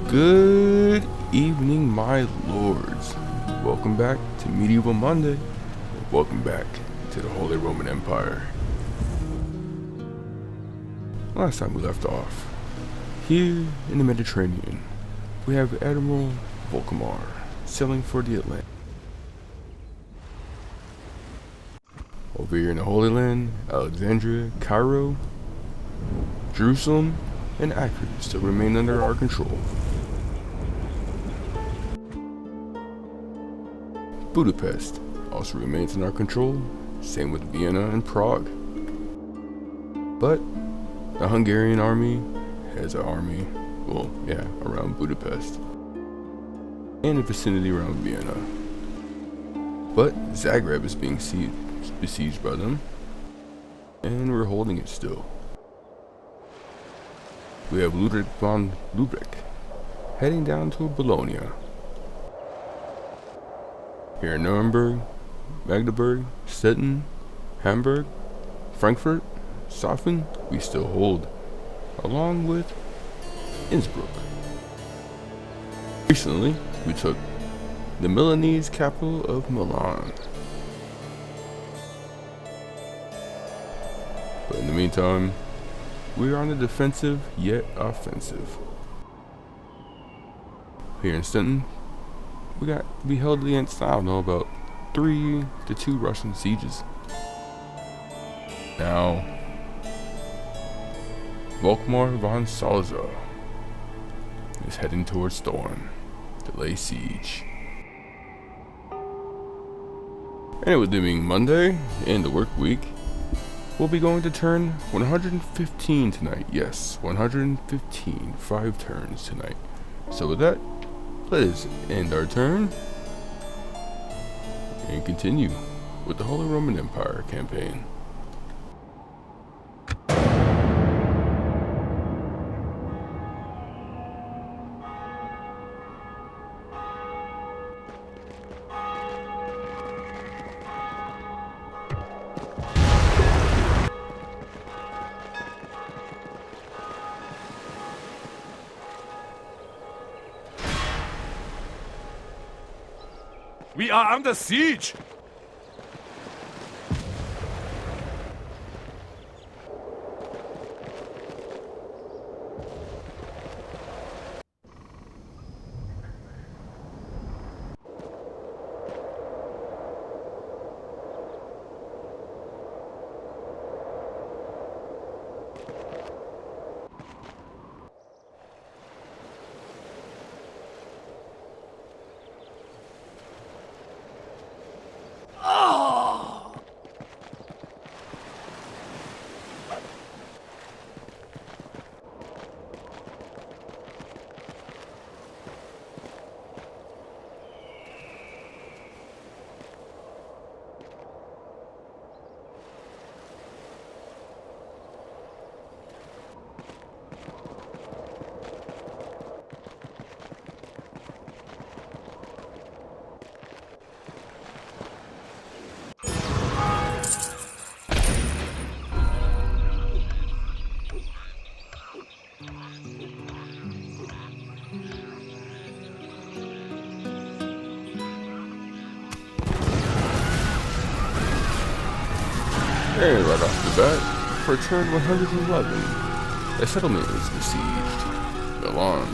Good evening, my lords. Welcome back to Medieval Monday. Welcome back to the Holy Roman Empire. Last time we left off, here in the Mediterranean, we have Admiral Volkamar sailing for the Atlantic. Over here in the Holy Land, Alexandria, Cairo, Jerusalem, and Acre still remain under our control. Budapest also remains in our control, same with Vienna and Prague. But the Hungarian army has an army, around Budapest and the vicinity around Vienna. But Zagreb is being besieged by them, and we're holding it still. We have Ludwig von Lübeck heading down to Bologna. Here in Nuremberg, Magdeburg, Stettin, Hamburg, Frankfurt, Soften, we still hold, along with Innsbruck. Recently, we took the Milanese capital of Milan. But in the meantime, we are on the defensive yet offensive. Here in Stettin, we held against, about 3 to 2 Russian sieges. Now, Volkamar von Salazar is heading towards Thorn to lay siege. And with it being Monday and the work week, we'll be going to turn 115 tonight. Yes, 115, 5 turns tonight. So with that, let us end our turn and continue with the Holy Roman Empire campaign. We are under siege! And right off the bat, for turn 111, a settlement is besieged, Milan,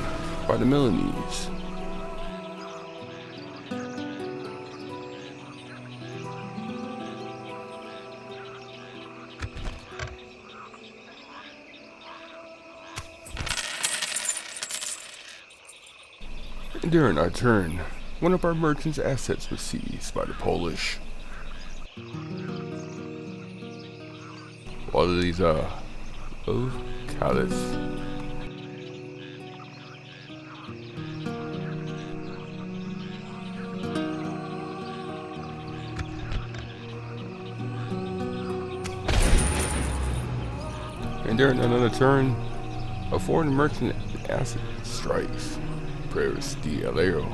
by the Milanese. And during our turn, one of our merchants' assets was seized by the Polish. All of these callous. And during another turn, a foreign merchant asset strikes Paris de Alero.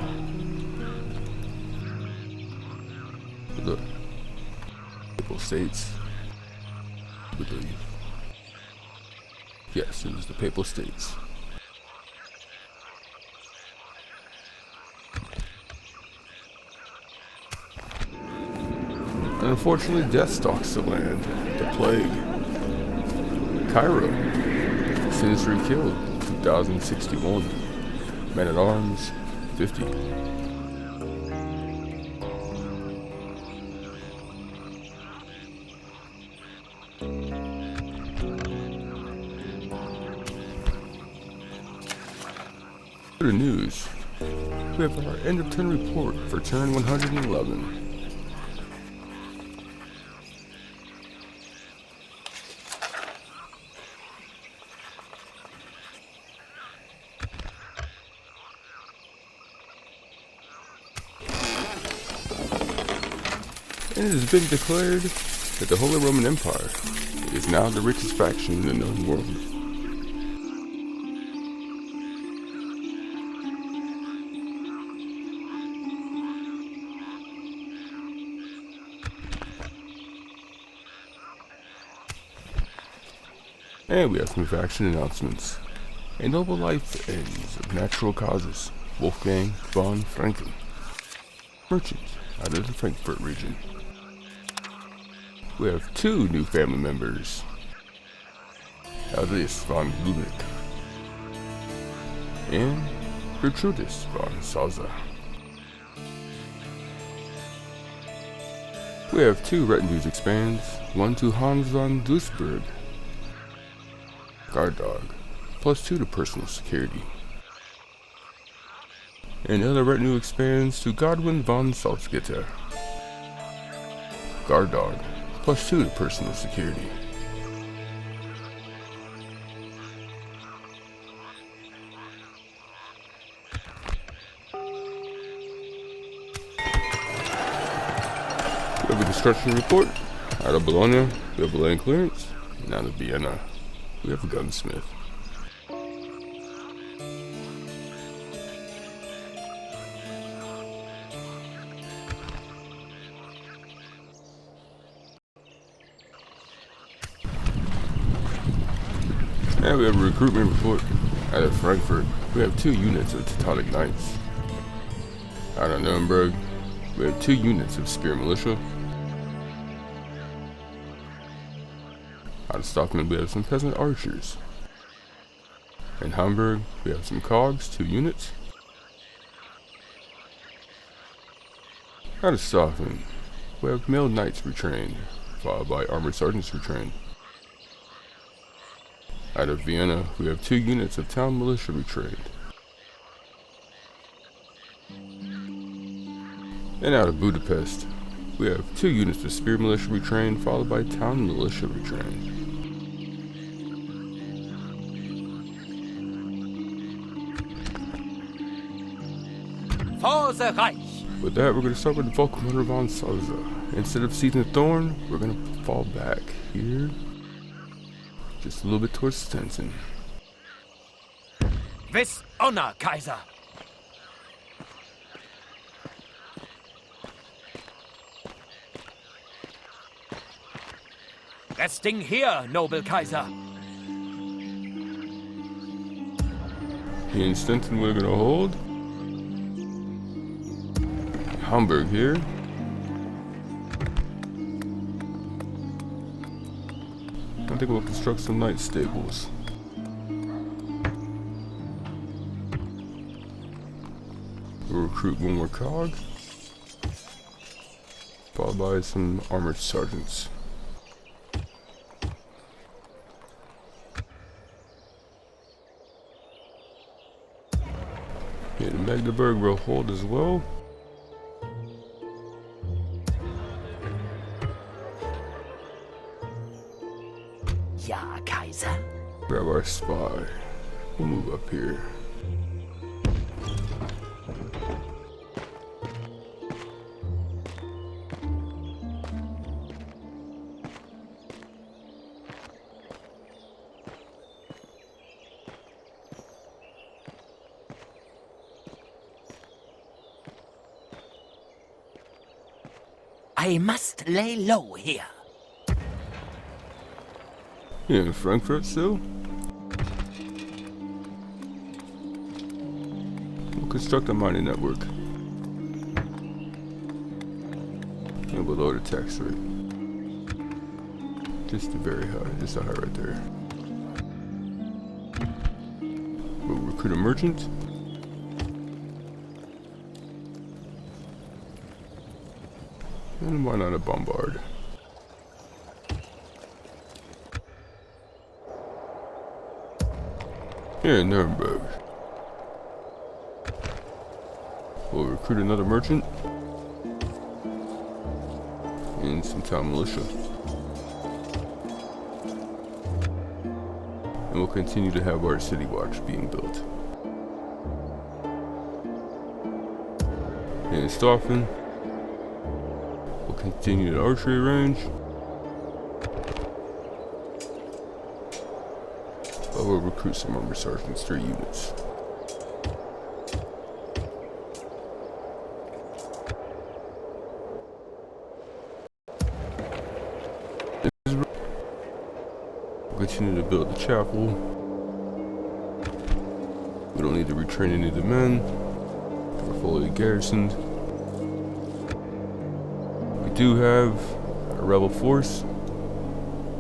The Papal States, I believe. Yes, it was the Papal States. And unfortunately, death stalks the land. The plague. Cairo. Sinisterly killed, 2061. Men at arms, 50. For the news, we have our end of turn report for turn 111. And it has been declared that the Holy Roman Empire is now the richest faction in the known world. And we have some faction announcements. A noble life ends of natural causes. Wolfgang von Franken. Merchant out of the Frankfurt region. We have 2 new family members. Alice von Lubeck and Gertrudis von Salza. We have 2 retinues expands, one to Hans von Duisburg. Guard dog, +2 to personal security. And the other retinue expands to Godwin von Salzgitter. Guard dog, +2 to personal security. We have a construction report. Out of Bologna, we have a land clearance. And out of Vienna, we have a gunsmith. And we have a recruitment report. Out of Frankfurt, we have 2 units of Teutonic Knights. Out of Nuremberg, we have 2 units of Spear Militia. Out of Stockholm, we have some peasant archers. In Hamburg, we have some cogs, 2 units. Out of Stockholm, we have male knights retrained, followed by armored sergeants retrained. Out of Vienna, we have 2 units of town militia retrained. And out of Budapest, we have 2 units of spear militia retrained, followed by town militia retrained. With that, we're going to start with the Volkmar von Salza. Instead of seizing the thorn, we're going to fall back here. Just a little bit towards Stenson. With honor, Kaiser! Resting here, noble Kaiser! He and Stenson we're going to hold. Hamburg here. I think we'll construct some knight stables. We'll recruit 1 more cog, followed by some armored sergeants. Yeah, the Magdeburg will hold as well. Ja, Kaiser. Grab our spy. We'll move up here. I must lay low here. Yeah, in Frankfurt still? We'll construct a mining network. and below the tax rate. Just very high, just a high right there. We'll recruit a merchant. And why not a bombard? Here in Nuremberg. We'll recruit another merchant. And some town militia. And we'll continue to have our city watch being built. And Stoffen. We'll continue the archery range. But we'll recruit some armor sergeants, 3 units. We'll continue to build the chapel. We don't need to retrain any of the men. We're fully garrisoned. We do have a rebel force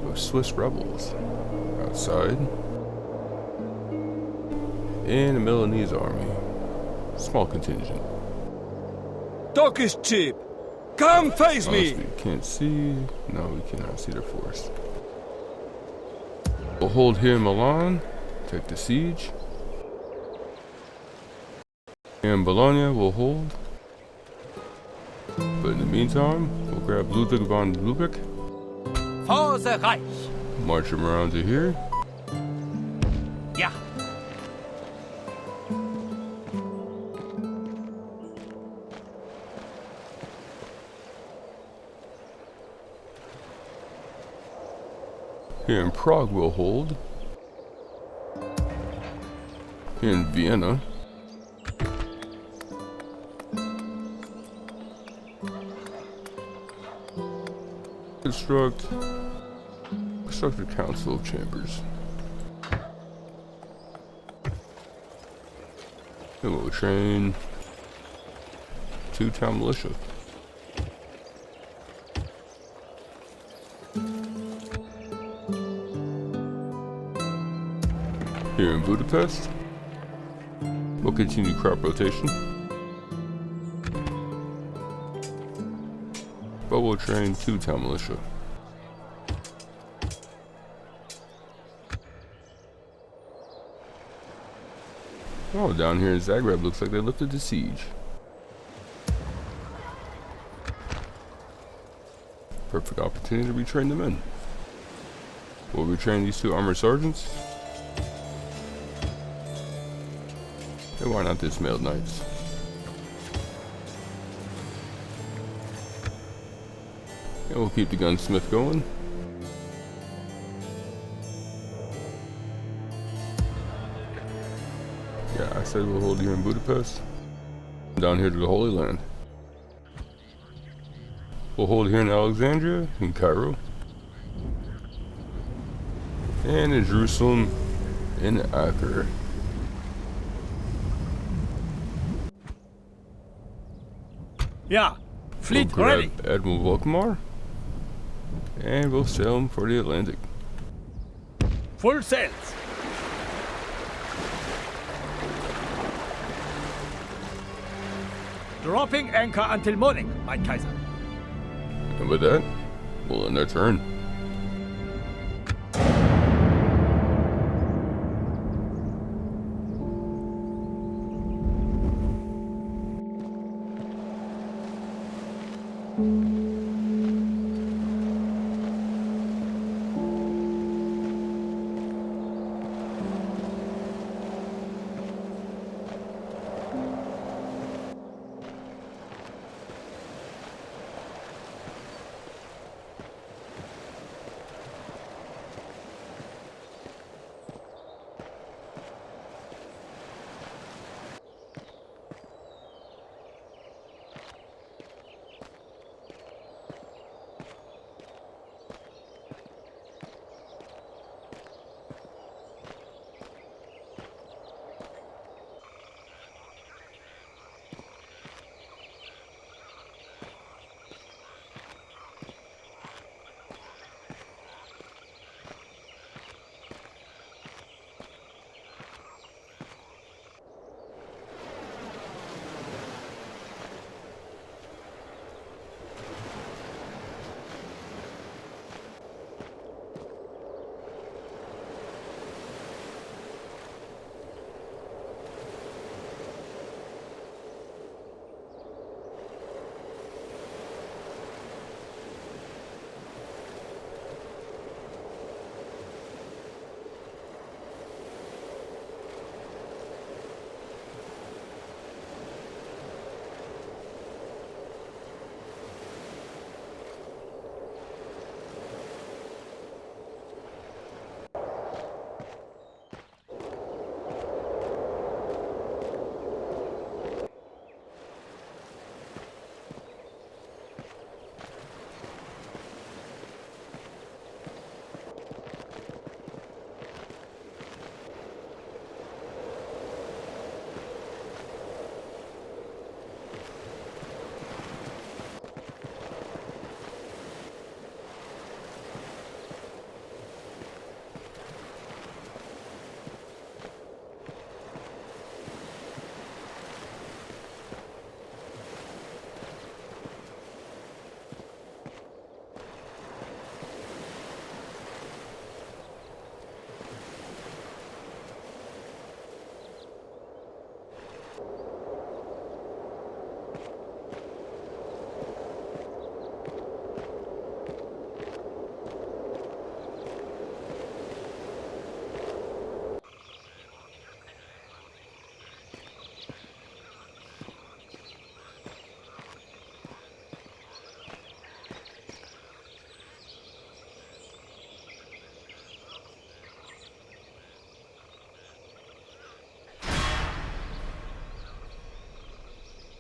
of Swiss rebels outside. And a Milanese army. Small contingent. Dock is cheap. Come face Honestly, me. we can't see. No, we cannot see their force. We'll hold here in Milan. Take the siege. Here in Bologna, we'll hold. But in the meantime, we'll grab Ludwig von Lübeck. For the Reich. March him around to here. Ja. Here in Prague, we'll hold. Here in Vienna. Construct the Council of Chambers. And we'll train 2 town militia. Here in Budapest, we'll continue crop rotation. But we'll train 2 town militia. Oh, down here in Zagreb looks like they lifted the siege. Perfect opportunity to retrain the men. We'll retrain these 2 armored sergeants. And why not this mailed knights? And we'll keep the gunsmith going. Yeah, I said we'll hold here in Budapest. Down here to the Holy Land. We'll hold here in Alexandria, in Cairo. And in Jerusalem, in Acre. Yeah. Fleet We'll grab ready. Admiral Volkmar. And we'll sail him for the Atlantic. Full sails. Dropping anchor until morning, my Kaiser. And with that, we'll end our turn.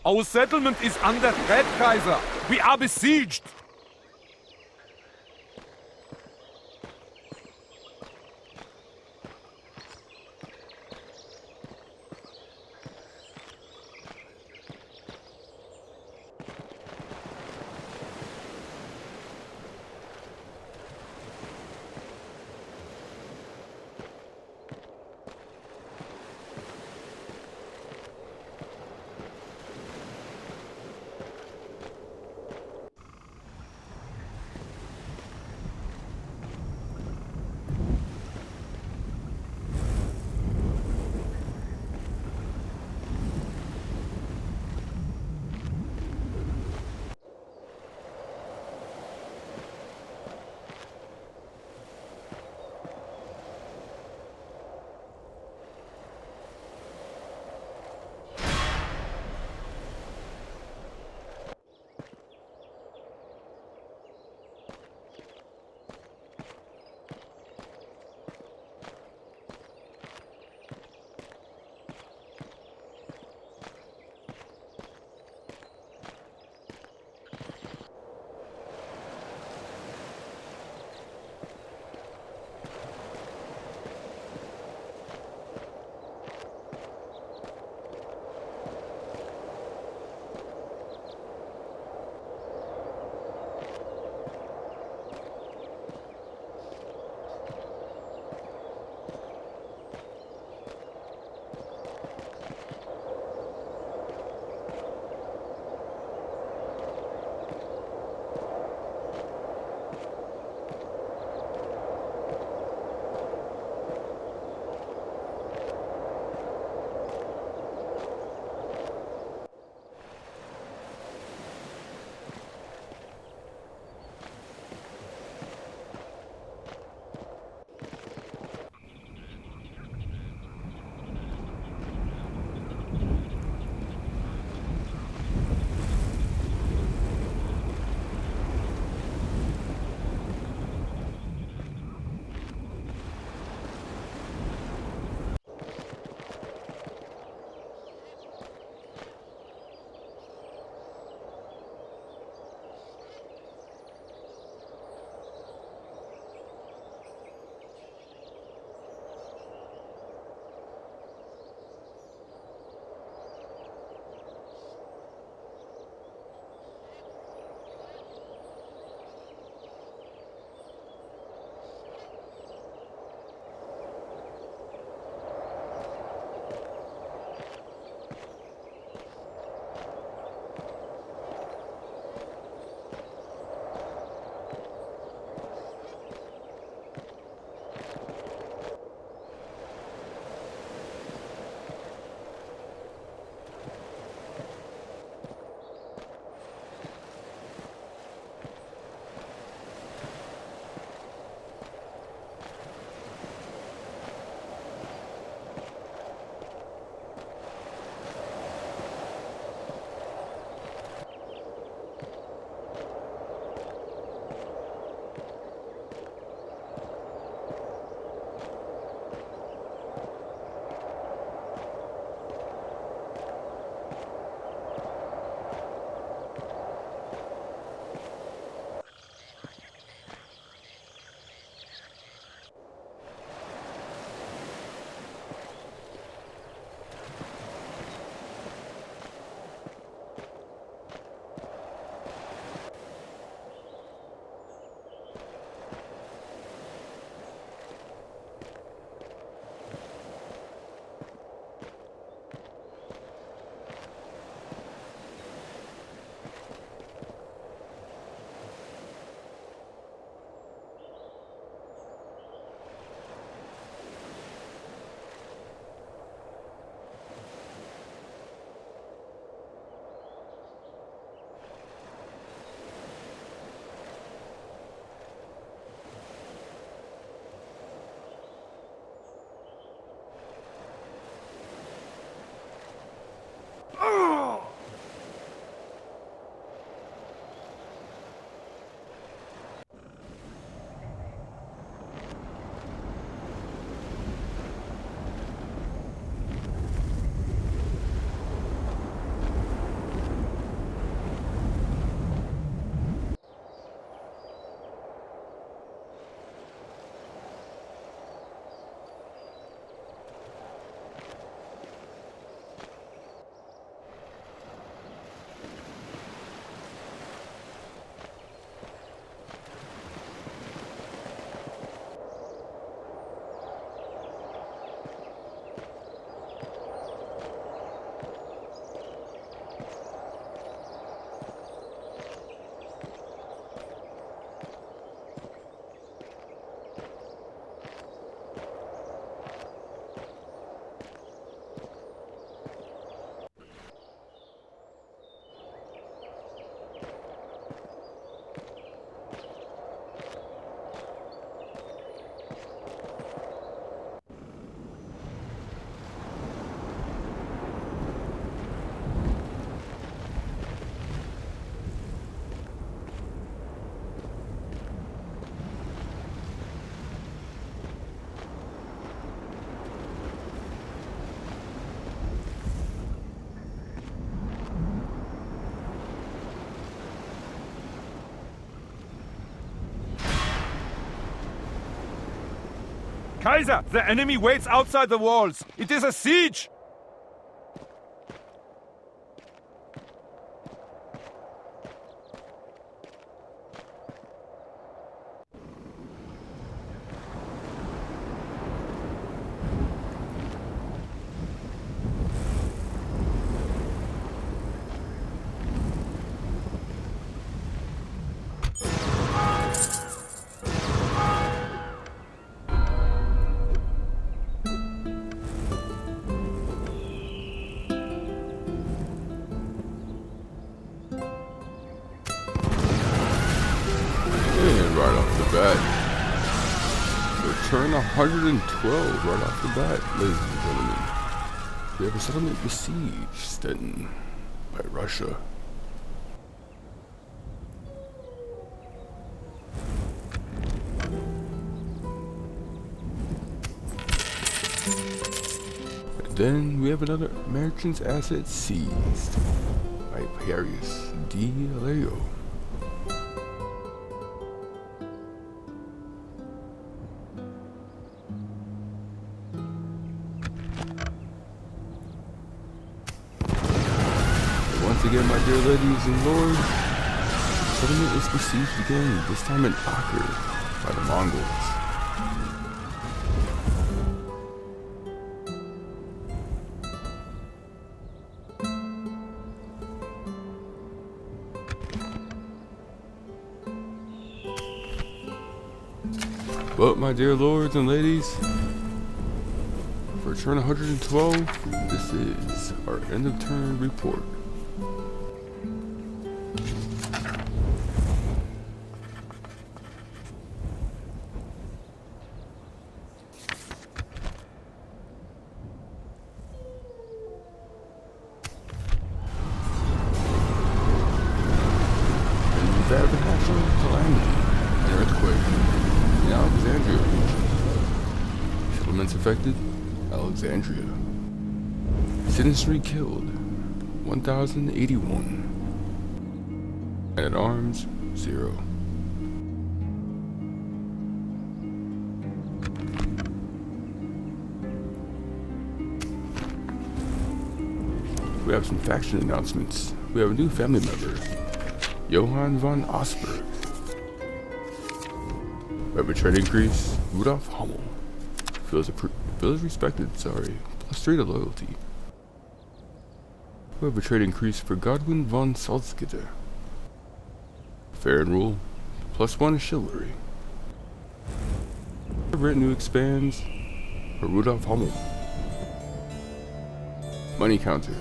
Our settlement is under threat, Kaiser. We are besieged. Kaiser, the enemy waits outside the walls. It is a siege. And right off the bat, return 112 right off the bat, ladies and gentlemen. We have a settlement besieged, Stettin, by Russia. And then we have another merchant's asset seized by Paris D. Leo. Once again, my dear ladies and lords, the settlement is besieged again, this time in Acre by the Mongols. But my dear lords and ladies, for turn 112, this is our end of turn report. There have been natural calamity, an earthquake in Alexandria. Settlements affected, Alexandria. Citizenry killed, 1,081. And at arms, 0. We have some faction announcements. We have a new family member, Johann von Osberg. We have a trade increase, Rudolf Hummel. Feels respected, plus 3 to loyalty. We have a trade increase for Godwin von Salzgitter. Fair and rule, plus 1 to chivalry. The retinue expands for Rudolf Hummel. Money counter.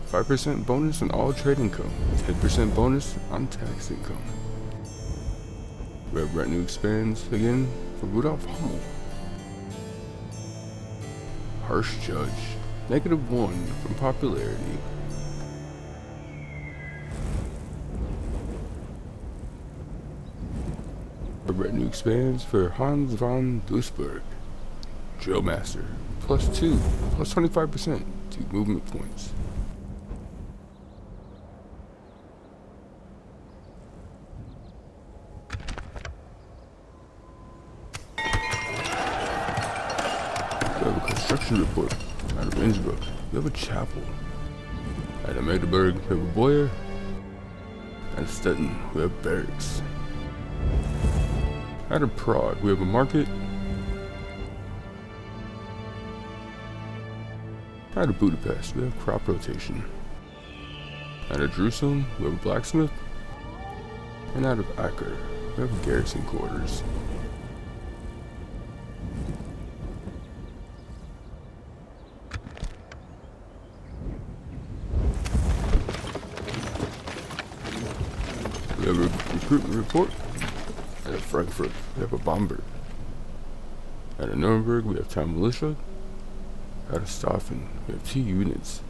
5% bonus on all trade income, 10% bonus on tax income. Red retinue expands again for Rudolf Hummel. Harsh judge, -1 from popularity. Red retinue expands for Hans von Duisburg. Drill master, +2, plus 25% to movement points. We have a construction report out of Innsbruck. We have a chapel. Out of Magdeburg, we have a boiler. Out of Stettin, we have barracks. Out of Prague, we have a market. Out of Budapest, we have crop rotation. Out of Jerusalem, we have a blacksmith. And out of Acre, we have garrison quarters. We have a recruitment report. Out of Frankfurt, we have a bomber. Out of Nuremberg, we have town militia. Out of Staufen, we have 3 units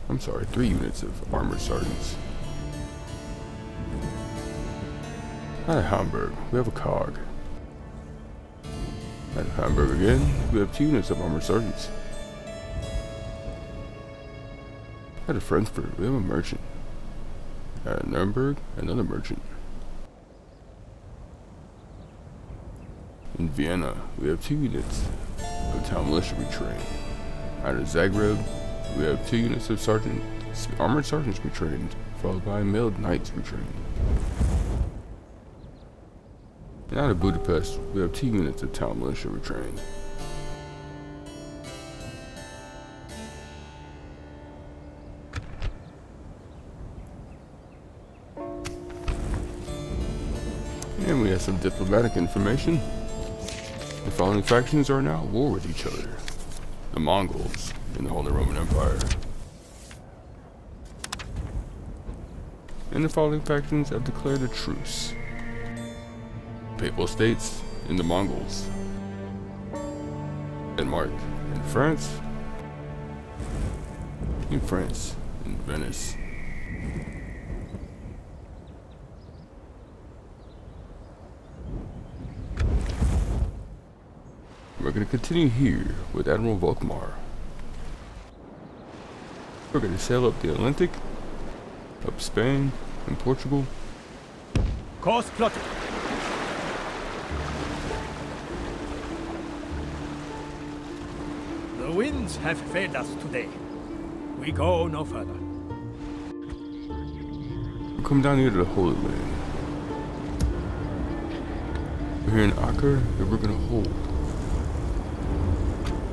of armored sergeants. Out of Hamburg, we have a cog. Out of Hamburg again, we have 2 units of armored sergeants. Out of Frankfurt, we have a merchant. Out of Nuremberg, another merchant. In Vienna, we have 2 units of town militia retrained. Out of Zagreb, we have 2 units of armored sergeants retrained, followed by mailed knights retrained. And out of Budapest, we have 2 units of town militia retrained. And we have some diplomatic information. The following factions are now at war with each other. The Mongols in the Holy Roman Empire. And the following factions have declared a truce. Papal States and the Mongols. Denmark and France. And France and Venice. We're going to continue here with Admiral Volkmar. We're going to sail up the Atlantic, up Spain and Portugal. Course plotted. The winds have failed us today. We go no further. We'll come down here to the Holy Land. We're here in Acre that we're going to hold.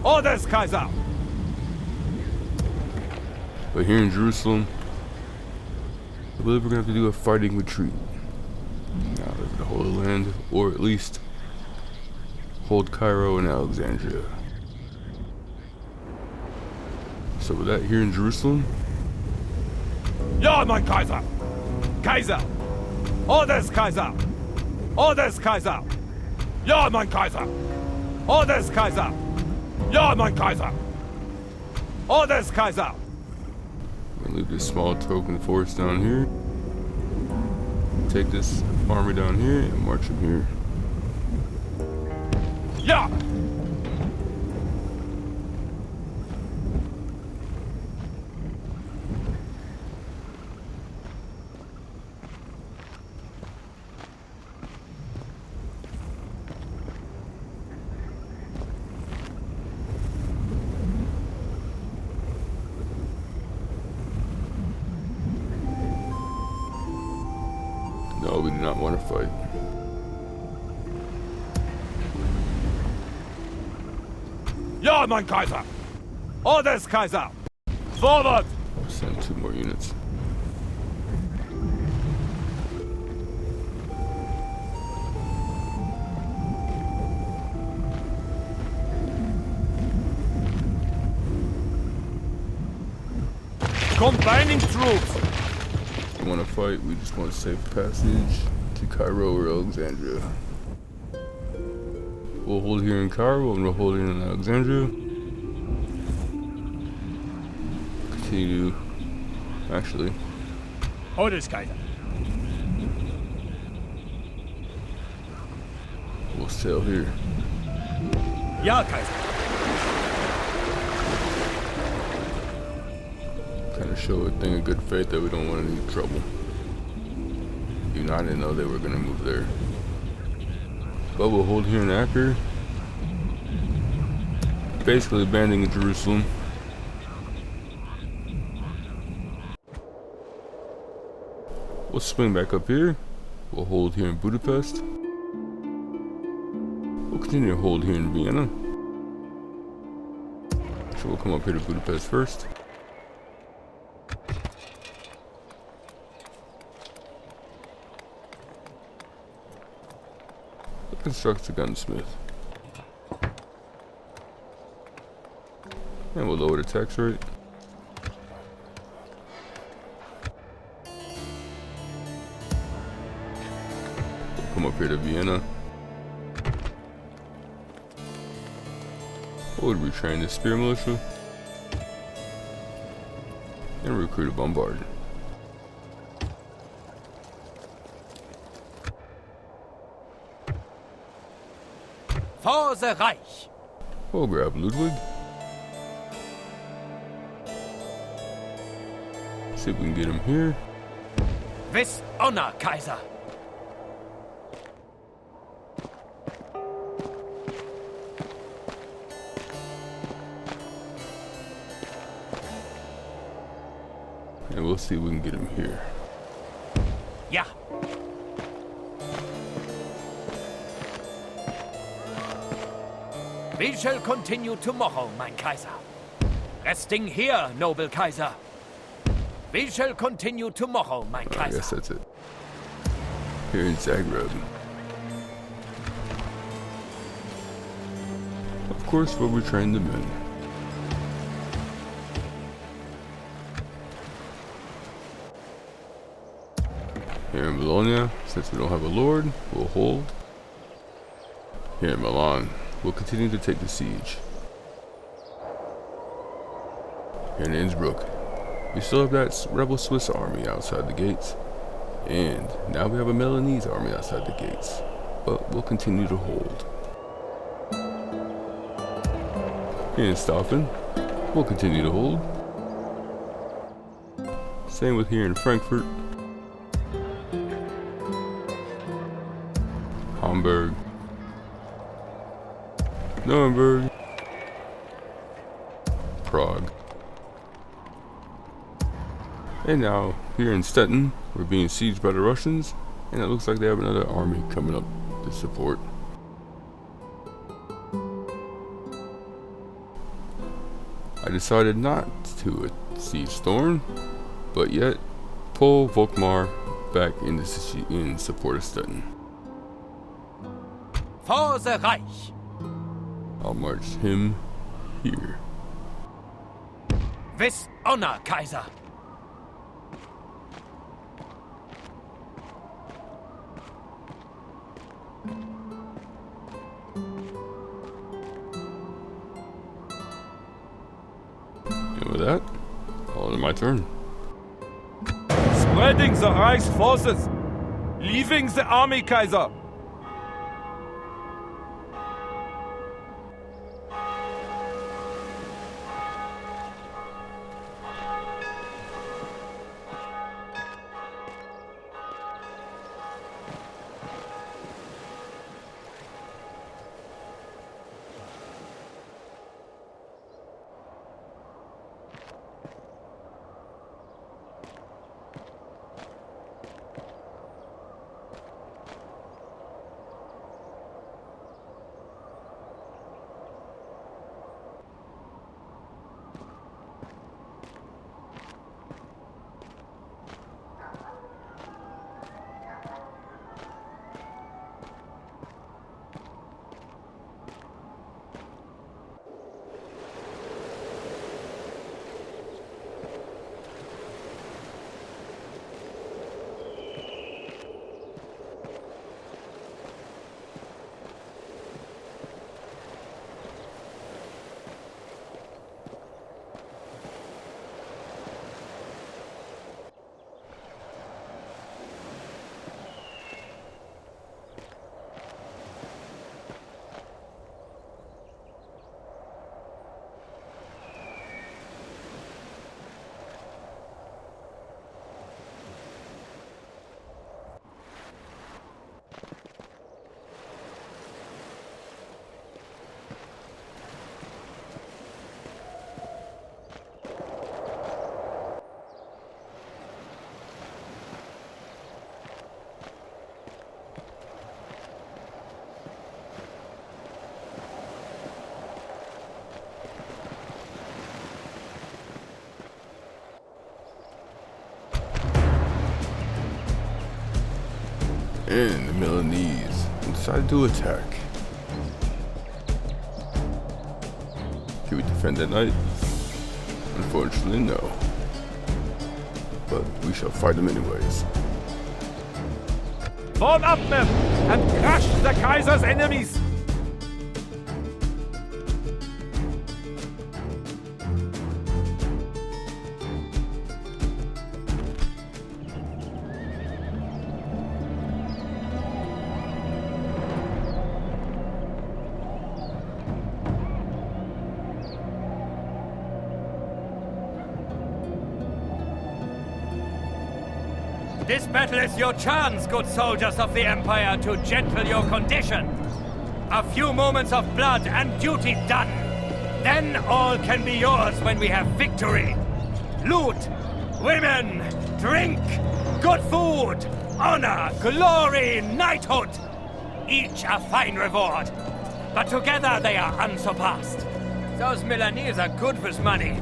Orders, Kaiser! But here in Jerusalem, I believe we're going to have to do a fighting retreat. Out of the Holy Land, or at least hold Cairo and Alexandria. So with that, here in Jerusalem, Ja, mein Kaiser! Kaiser! Orders, Kaiser! Orders, Kaiser! Ja, mein Kaiser! Orders, Kaiser! Ja, mein Kaiser! Orders, Kaiser! we're going to leave this small token force down here. Take this army down here and march them here. Ja! No, we do not want to fight. Ja, mein Kaiser! Orders, Kaiser! Forward! I'll send 2 more units. Combining troops! We want to fight, we just want safe passage to Cairo or Alexandria. We'll hold here in Cairo and we'll hold here in Alexandria. Continue to, actually, Orders, Kaiser. we'll sail here. Ja, Kaiser. Kind of show a thing of good faith that we don't want any trouble. Even I didn't know they were going to move there. But we'll hold here in Acre. Basically abandoning Jerusalem. We'll swing back up here. We'll hold here in Budapest. We'll continue to hold here in Vienna. So we'll come up here to Budapest first. Constructs a gunsmith. And we'll lower the tax rate. We'll come up here to Vienna. We'll retrain the spear militia. And recruit a bombard. For the Reich. We'll grab Ludwig. See if we can get him here. With honor, Kaiser. and we'll see if we can get him here. Yeah. We shall continue tomorrow, mein Kaiser. Resting here, noble Kaiser. We shall continue tomorrow, mein I Kaiser. guess that's it. Here in Zagreb. Of course, where we train the men. Here in Bologna, since we don't have a lord, we'll hold. Here in Milan, we'll continue to take the siege. Here in Innsbruck, we still have that rebel Swiss army outside the gates. And now we have a Milanese army outside the gates. But we'll continue to hold. Here in Staufen, we'll continue to hold. Same with here in Frankfurt. Hamburg. Nuremberg. Prague. And now, here in Stettin, we're being sieged by the Russians, and it looks like they have another army coming up to support. I decided not to siege Thorn, but yet pull Volkmar back in support of Stettin. For the Reich. I'll march him here. With honor, Kaiser. And with that, all in my turn. Spreading the Reich's forces. Leaving the army, Kaiser. And the Milanese decided to attack. Can we defend that night? Unfortunately, no. But we shall fight them anyways. Form up, men, and crush the Kaiser's enemies. This battle is your chance, good soldiers of the Empire, to gentle your condition. A few moments of blood and duty done. Then all can be yours when we have victory. Loot, women, drink, good food, honor, glory, knighthood. Each a fine reward, but together they are unsurpassed. Those Milanese are good with money.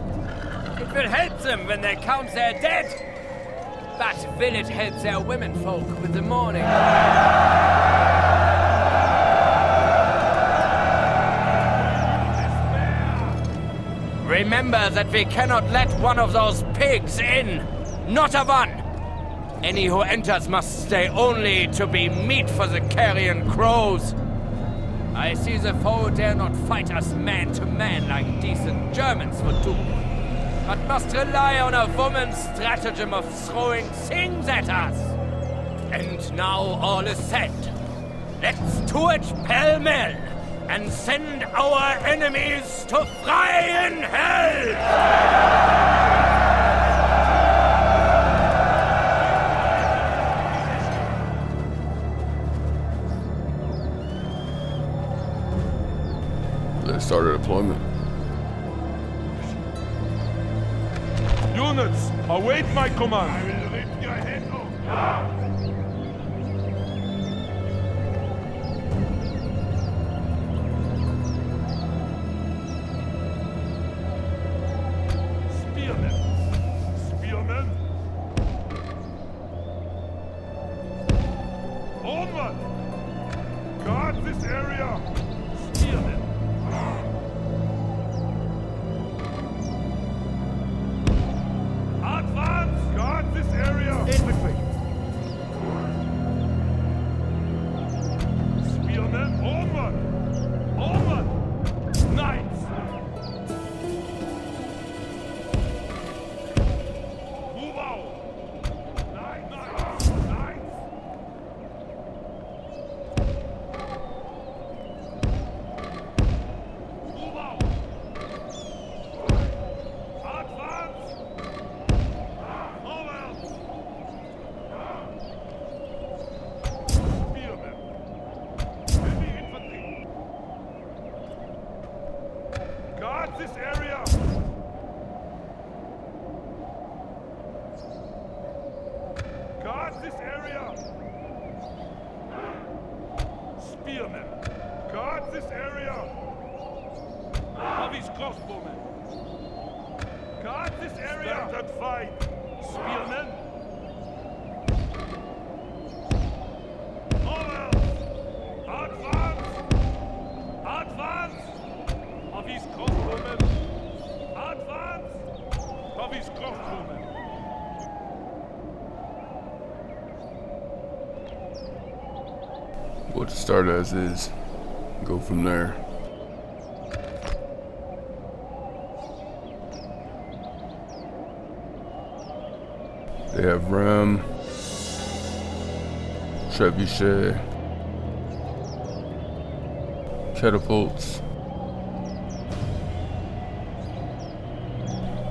It will help them when they count their dead. But will it help their womenfolk with the mourning? Remember that we cannot let one of those pigs in. Not a one. Any who enters must stay only to be meat for the carrion crows. I see the foe dare not fight us man to man like decent Germans would do, but must rely on a woman's stratagem of throwing things at us. And now all is said. Let's do it pell-mell and send our enemies to fry in hell! Let's start a deployment. Units, await my command. I will rip your head off. We'll just start as is, go from there. They have Ram, Trebuchet, catapults,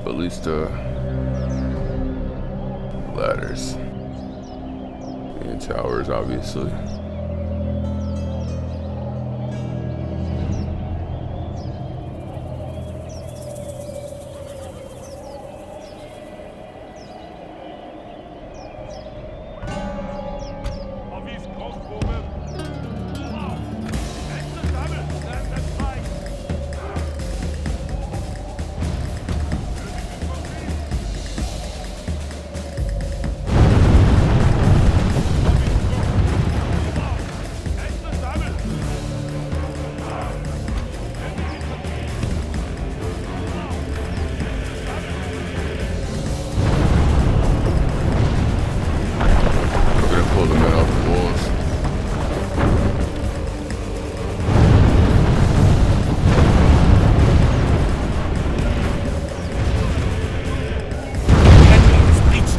ballista, ladders, and towers, obviously.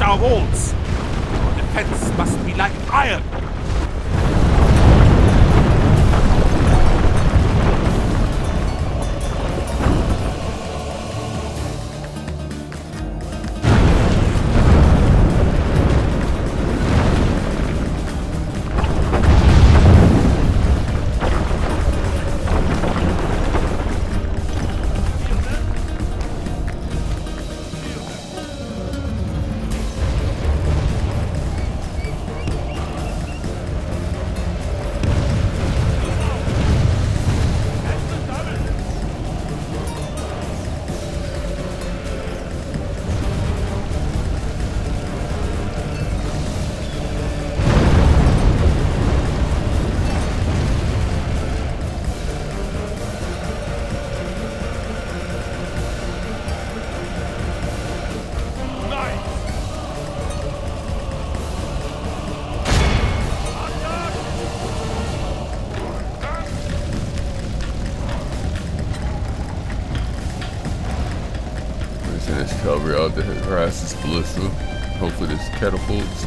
Our walls. Our defense must be like iron. about to harass this ballista. Hopefully this catapults.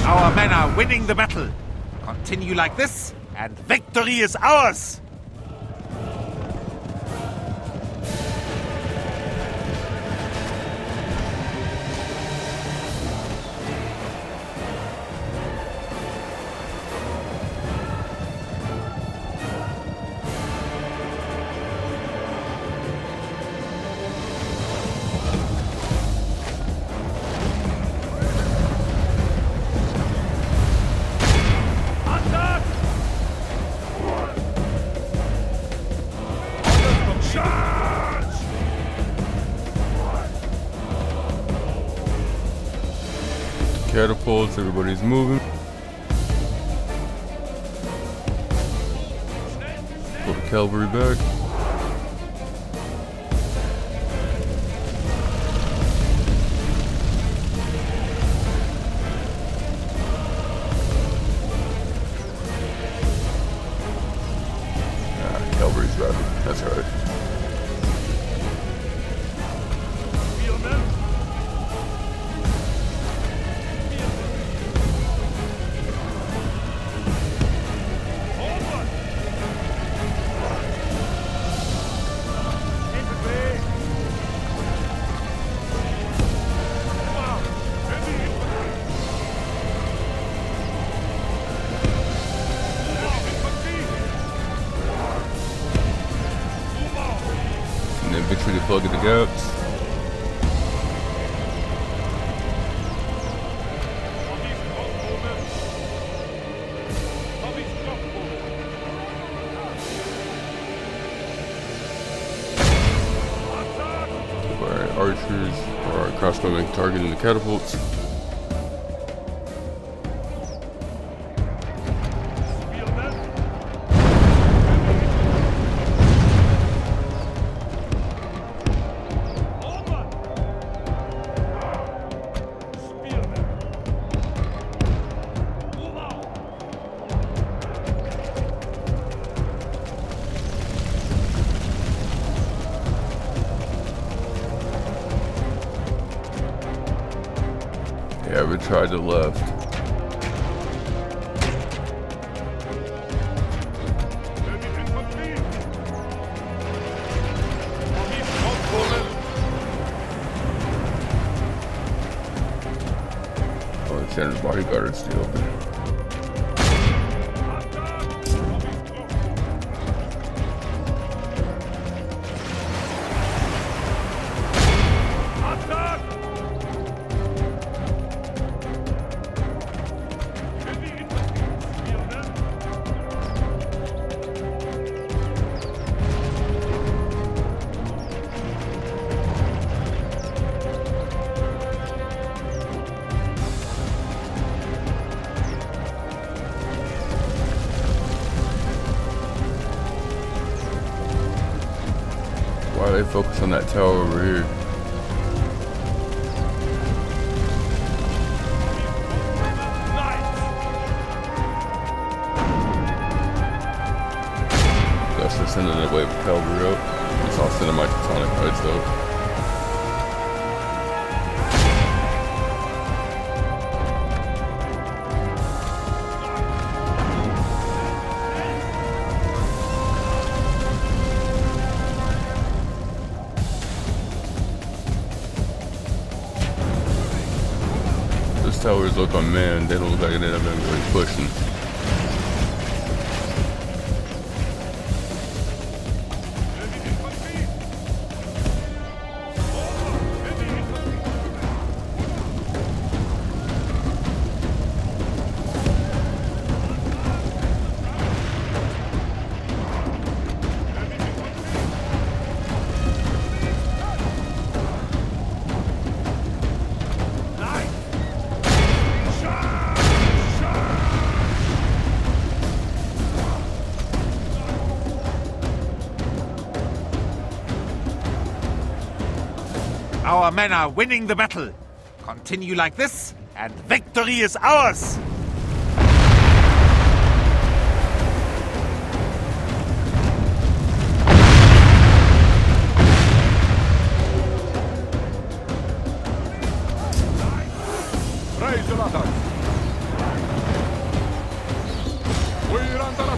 Our men are winning the battle. Continue like this, and victory is ours! Catapults, everybody's moving. Pull the cavalry back. Cavalry's routed. That's alright. Infantry to plug in the gaps. Our archers or our crossbowmen targeting the catapults. Yeah, we tried to left. Oh, the Senator's bodyguard is still open. Why do they focus on that tower over here? Guess they're sending a wave of cavalry up. It's all semi-tectonic heights though. Towers look unmanned, they don't look like they have anybody pushing. Our men are winning the battle. Continue like this, and victory is ours!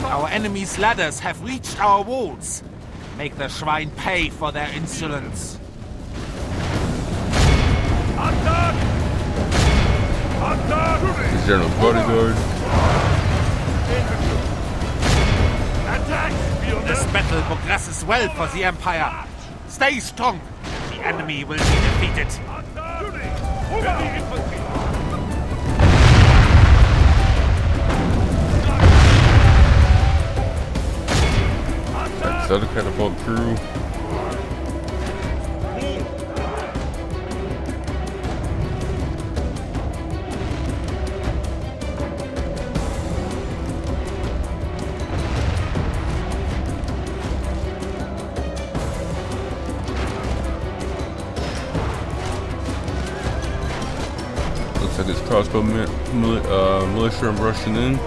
Our enemies' ladders have reached our walls. Make the Schwein pay for their insolence. His general's bodyguard. This battle progresses well for the Empire. Stay strong. The enemy will be defeated. That's the other catapult crew. Looks like it's crossbow militia rushing in.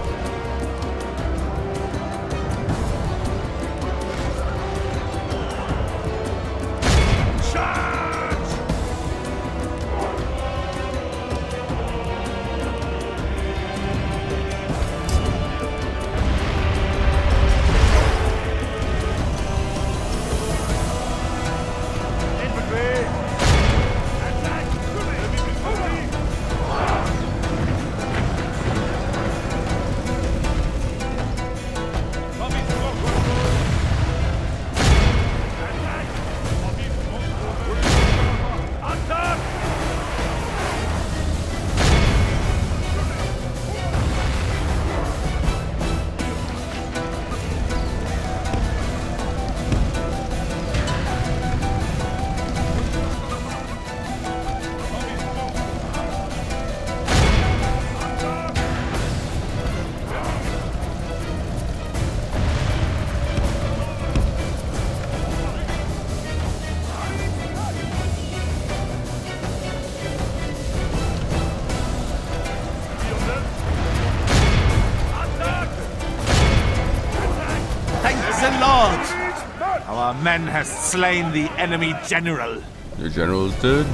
Our men have slain the enemy general. Your general is dead.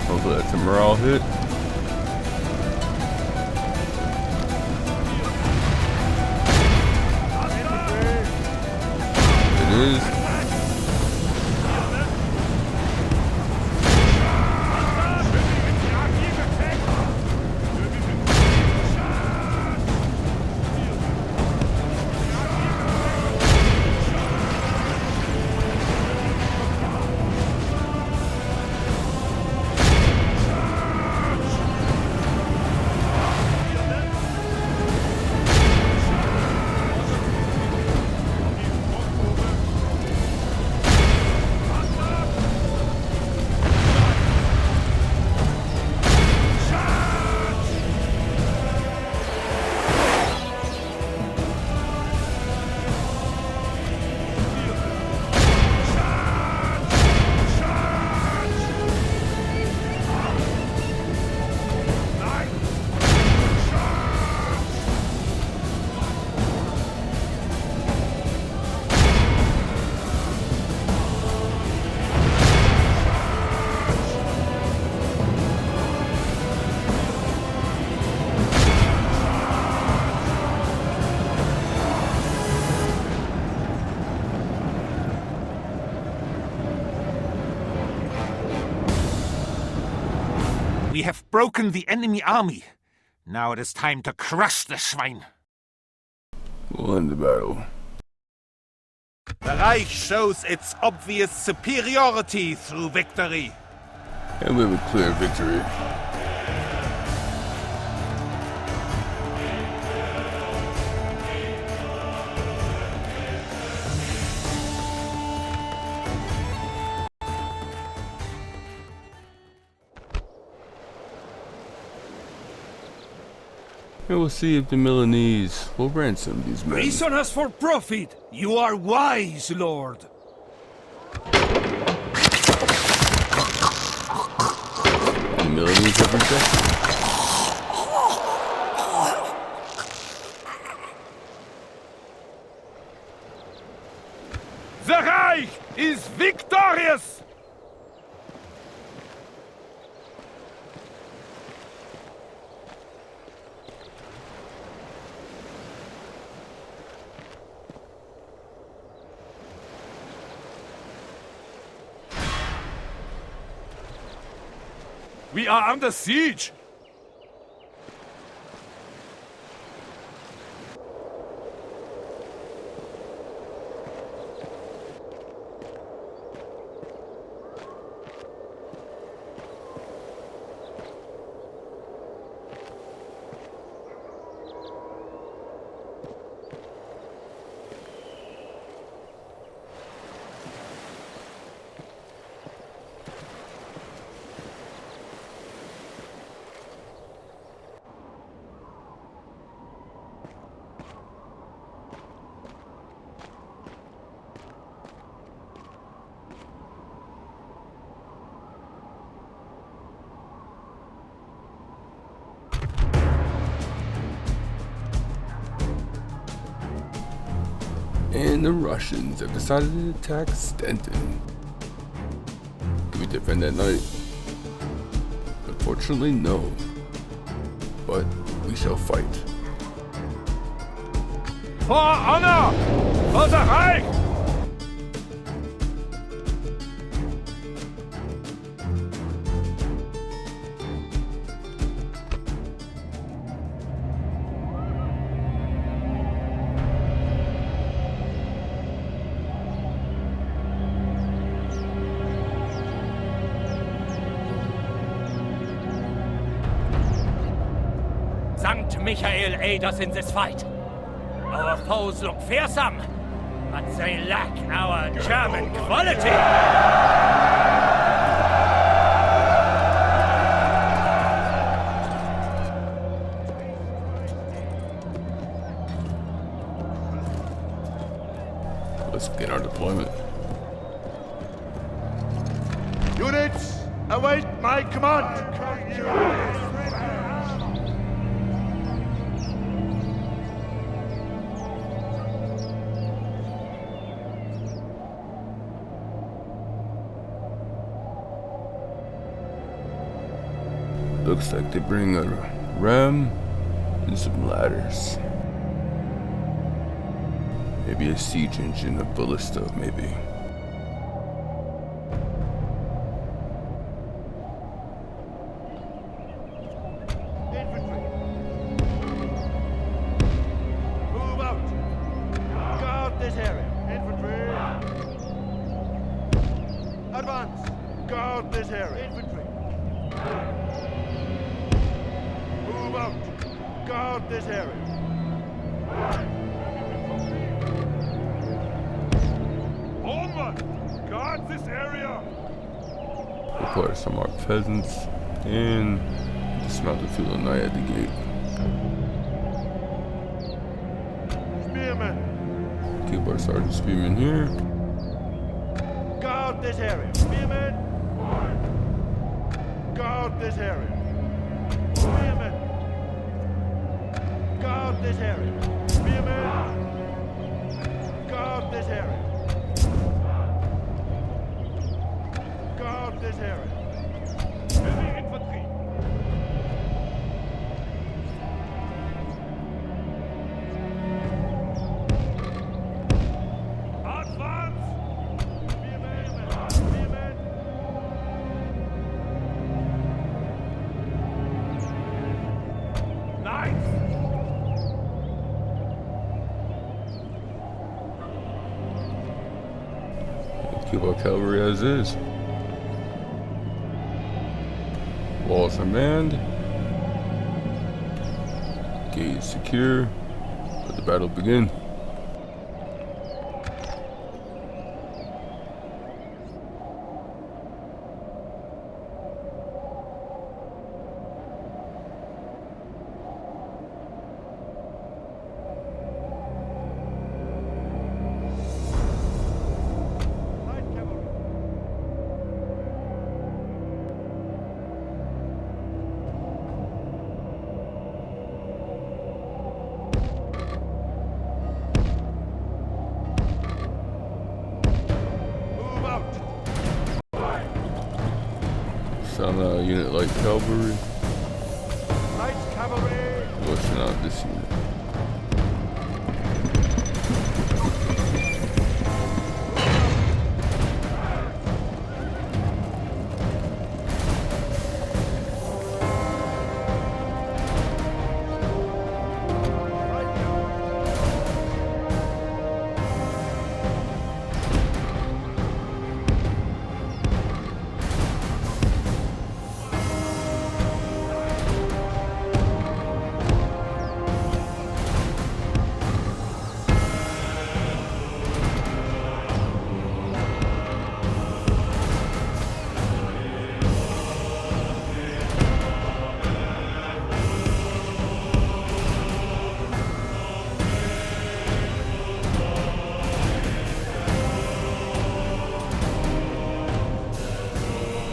Hopefully that's a morale hit. It is. We have broken the enemy army. Now it is time to crush the Schwein. We'll end the battle. The Reich shows its obvious superiority through victory. And we have a clear victory. And we'll see if the Milanese will ransom these men. Reason us for profit. You are wise, Lord. every second. The Reich is victorious! We are under siege! And the Russians have decided to attack Stenton. Can we defend that night? Unfortunately, no. But we shall fight. For honor! For the Reich! St. Michael aid us in this fight. Our foes look fearsome, but they lack our German quality. Let's begin our deployment. Units, await my command! Looks like they bring a ram and some ladders. Maybe a siege engine, a ballista, maybe. Infantry! Move out! Guard this area! Infantry! Advance! Guard this area! Infantry! Move out! Guard this area! Onward! Guard this area! Acquire some armed peasants and dismount the field of night at the gate. Spearmen! Keep our sergeant spearmen here. Guard this area! Spearmen! Guard this area! Spearmen! Guard this area! Spearmen! Guard this area! Guard this area! Heavy infantry! Advance! Spearmen! Spearmen! Knights! Keep our cavalry as is. Walls are manned. Gate is secure. Let the battle begin. Light cavalry! Found a unit light cavalry. Light cavalry! What's not this unit?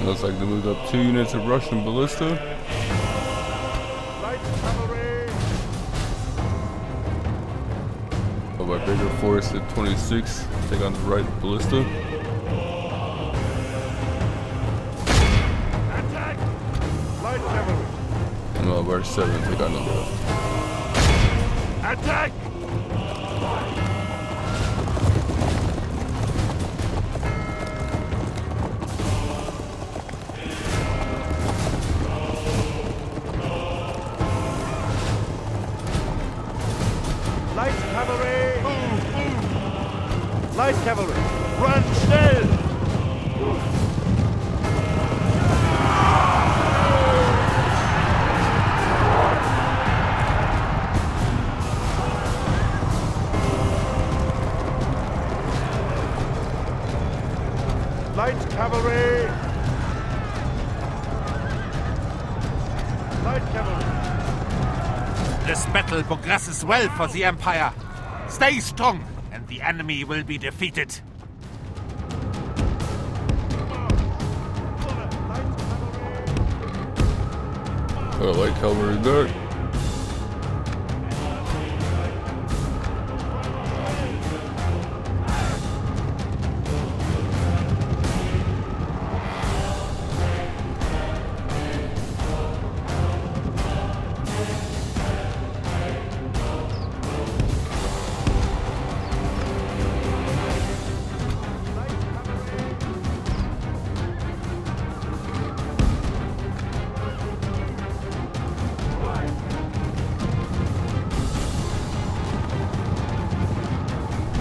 Looks like they moved up 2 units of Russian ballista. Light cavalry! Go by bigger force at 26. Take on the right ballista. Attack! Light cavalry! And by 7. Take on the left. Attack! Light cavalry! Light cavalry! Run schnell! Light cavalry! Light cavalry! This battle progresses well for the Empire. Stay strong, and the enemy will be defeated. Light cavalry back.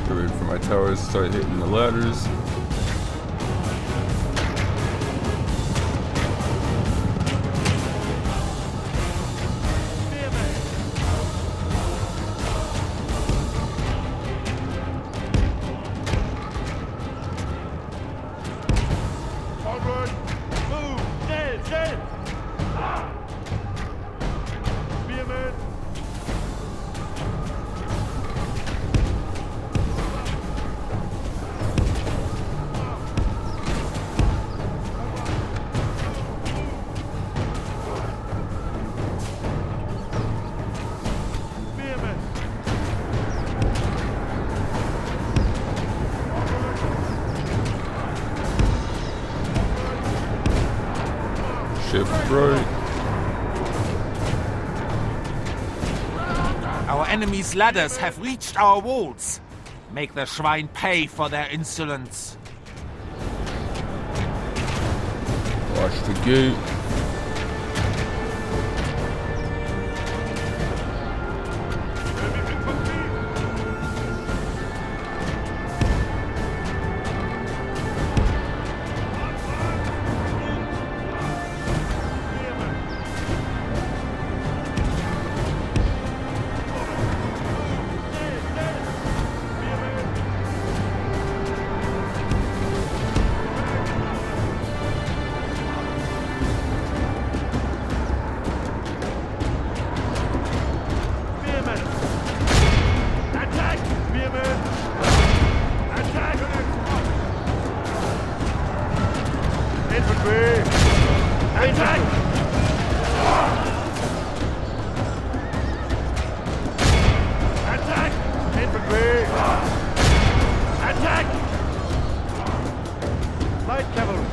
Ready for my towers to start hitting the ladders. Onward! Move! Schnell! Schnell! Spearman! Spearman! Shift right. Our enemy's ladders have reached our walls. Make the Schwein pay for their insolence. Watch the gate. Attack! Attack! Infantry! Attack! Light cavalry!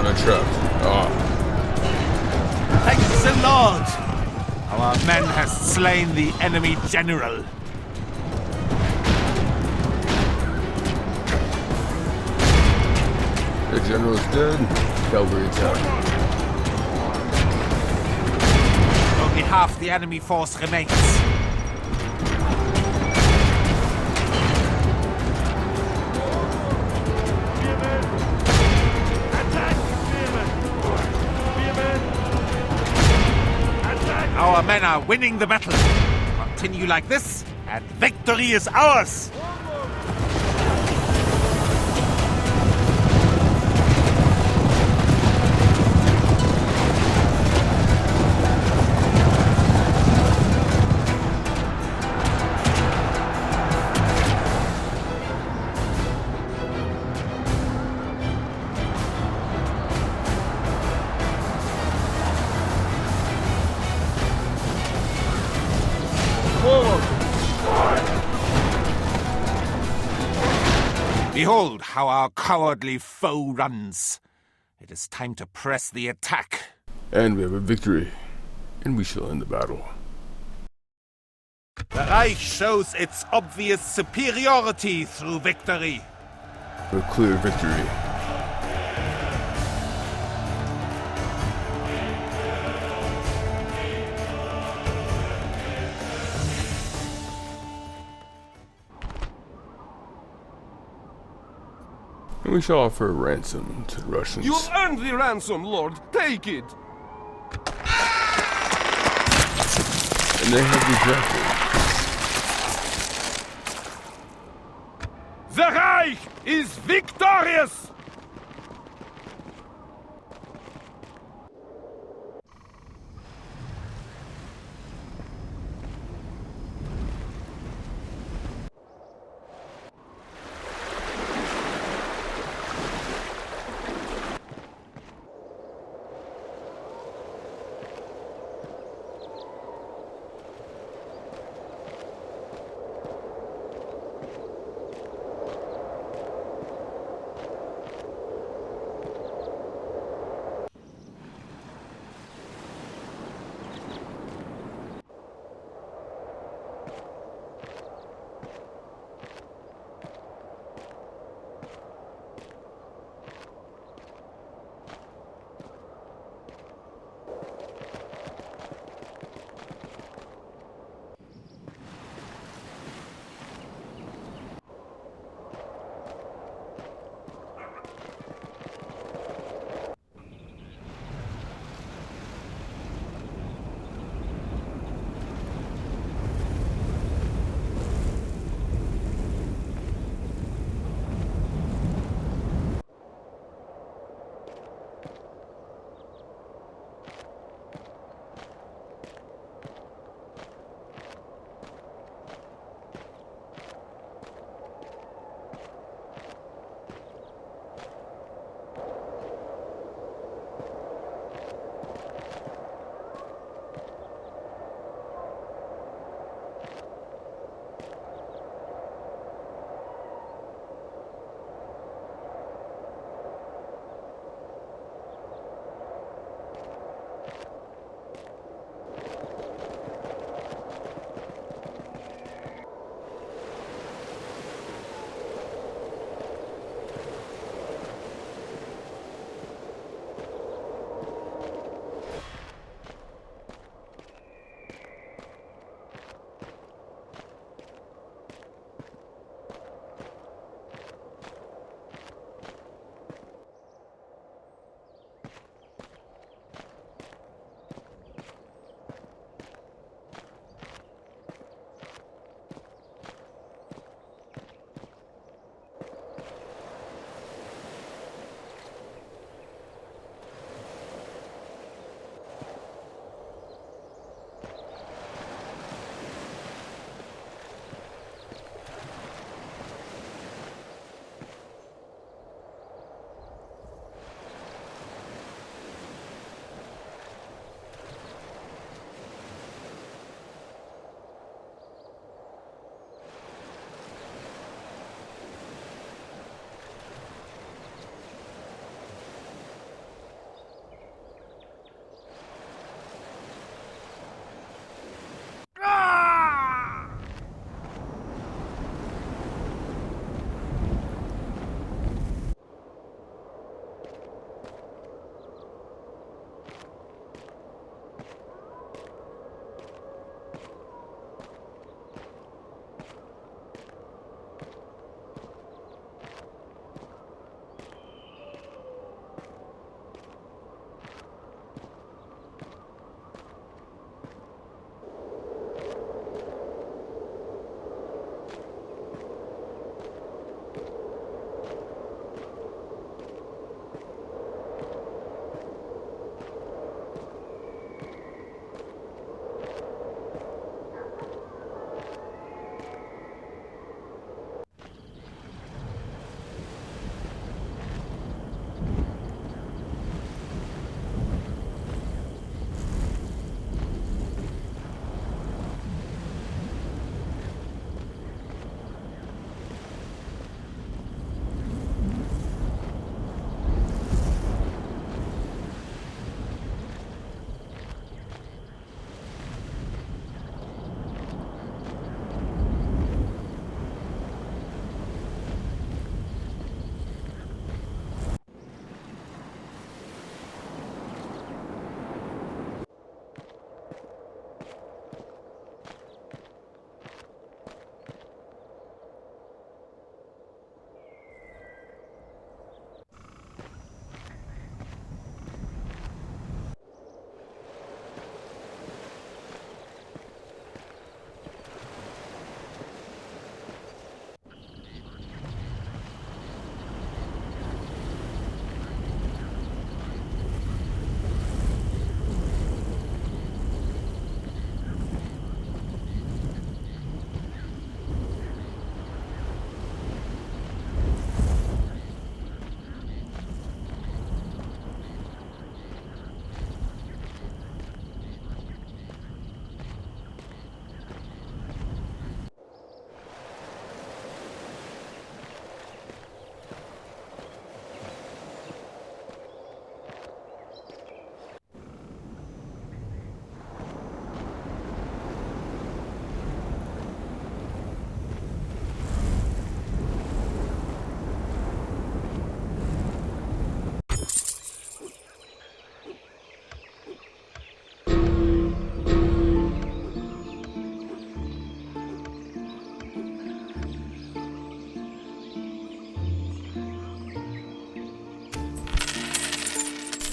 I'm trapped. Ah. Thank the Lord! Our men have slain the enemy general. The general is dead. Cavalry attack. Only half the enemy force remains. Our men are winning the battle. Continue like this, and victory is ours! Behold how our cowardly foe runs. It is time to press the attack. And we have a victory. And we shall end the battle. The Reich shows its obvious superiority through victory. A clear victory. And we shall offer a ransom to the Russians. You've earned the ransom, Lord. Take it. And they have rejected. The Reich is victorious!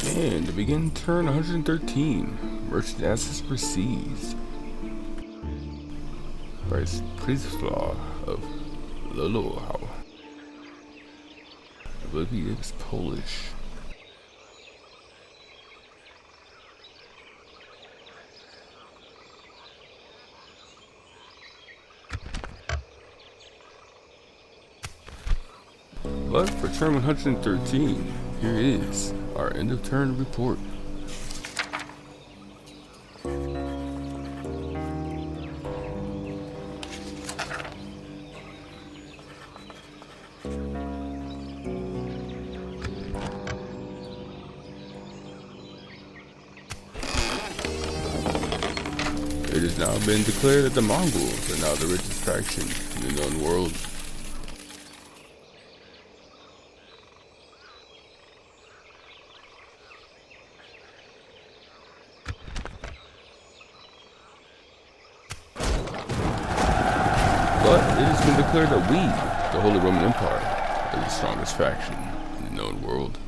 And to begin turn 113, merchant assets were seized. Vice Priestlaw of Lolow. I believe he is Polish. But for turn 113, here is our end of turn report. It has now been declared that the Mongols are now the richest faction in the known world. But it has been declared that we, the Holy Roman Empire, are the strongest faction in the known world.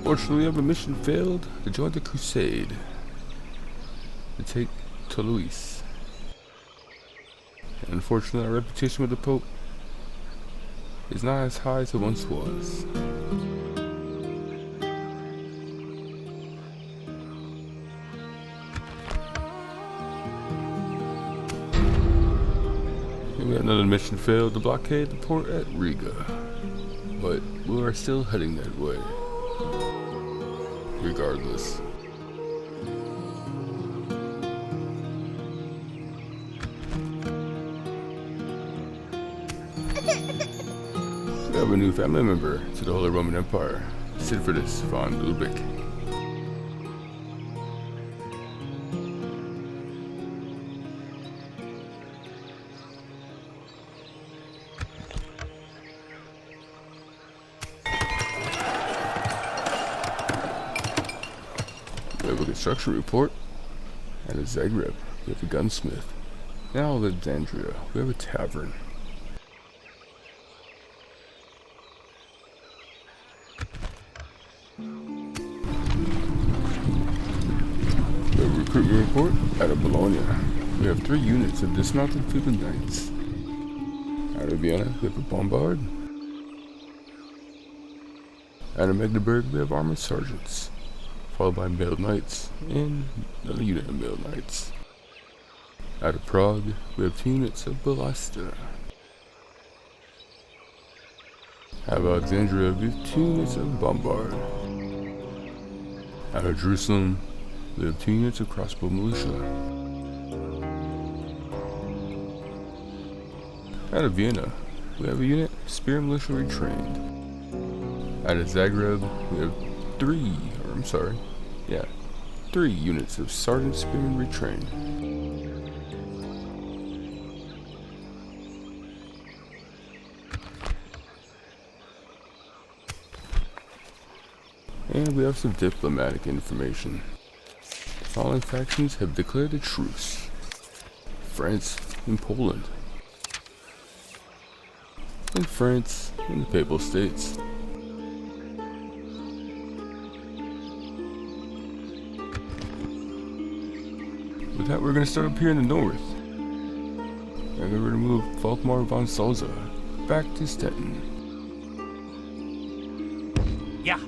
Fortunately, we have a mission failed to join the crusade to take Toulouse. And unfortunately, our reputation with the Pope is not as high as it once was. And we have another mission failed to blockade the port at Riga, but we are still heading that way. Regardless. We have a new family member to the Holy Roman Empire, Siegfriedus von Lübeck. We have a construction report. And at Zagreb, we have a gunsmith. Now at Alexandria, we have a tavern. We have a recruitment report out of Bologna. We have 3 units of dismounted Cuban knights. Out of Vienna, we have a bombard. Out of Magdeburg, we have armored sergeants, followed by mailed knights and another unit of mailed knights. Out of Prague, we have 2 units of ballista. Out of Alexandria, we have 2 units of bombard. Out of Jerusalem, we have 2 units of crossbow militia. Out of Vienna, we have a unit of spear militia retrained. Out of Zagreb, we have 3 units of sergeant spearmen retrained. And we have some diplomatic information. The following factions have declared a truce: France and Poland, and France and the Papal States. With that, we're going to start up here in the north. And we're going to move Volkmar von Salza back to Stettin. Yeah.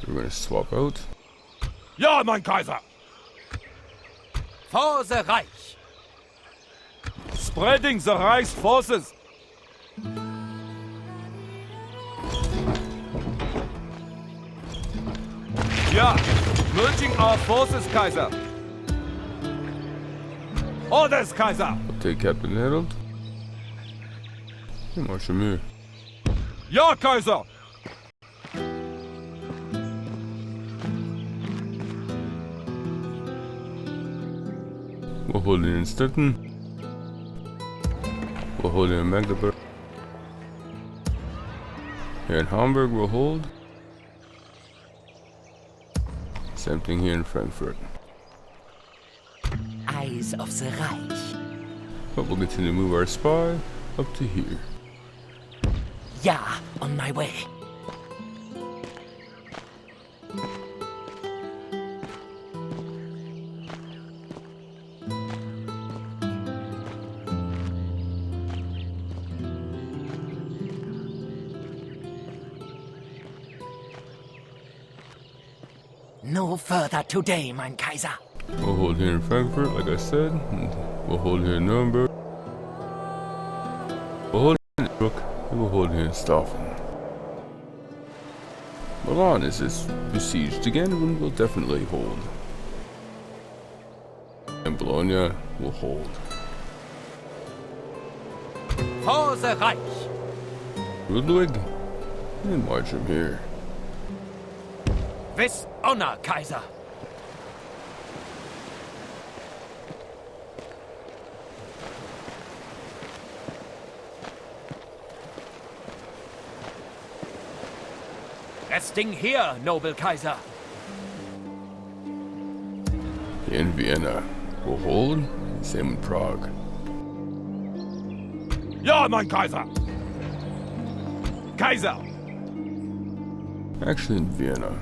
We're going to swap out. Ja, mein Kaiser! For the Reich! Spreading the Reich's forces! Ja, merging our forces, Kaiser! Orders, Kaiser! Update Captain Harold. And march him here. Ja, Kaiser! We'll hold it in Stettin. hold here in Magdeburg. Here in Hamburg we'll hold. Same thing here in Frankfurt. Eyes of the Reich. But we'll continue to move our spy up to here. Yeah, on my way. No further today, mein Kaiser. We'll hold here in Frankfurt, like I said. And we'll hold here in Nuremberg. We'll hold here in Innsbruck. And we'll hold here in Staufen. Milan is besieged again, and we'll definitely hold. And Bologna will hold. For the Reich. Ludwig, and march him here. With honor, Kaiser. Resting here, noble Kaiser. Here in Vienna, we'll hold, and same in Prague. Ja, mein Kaiser. Kaiser. Actually in Vienna.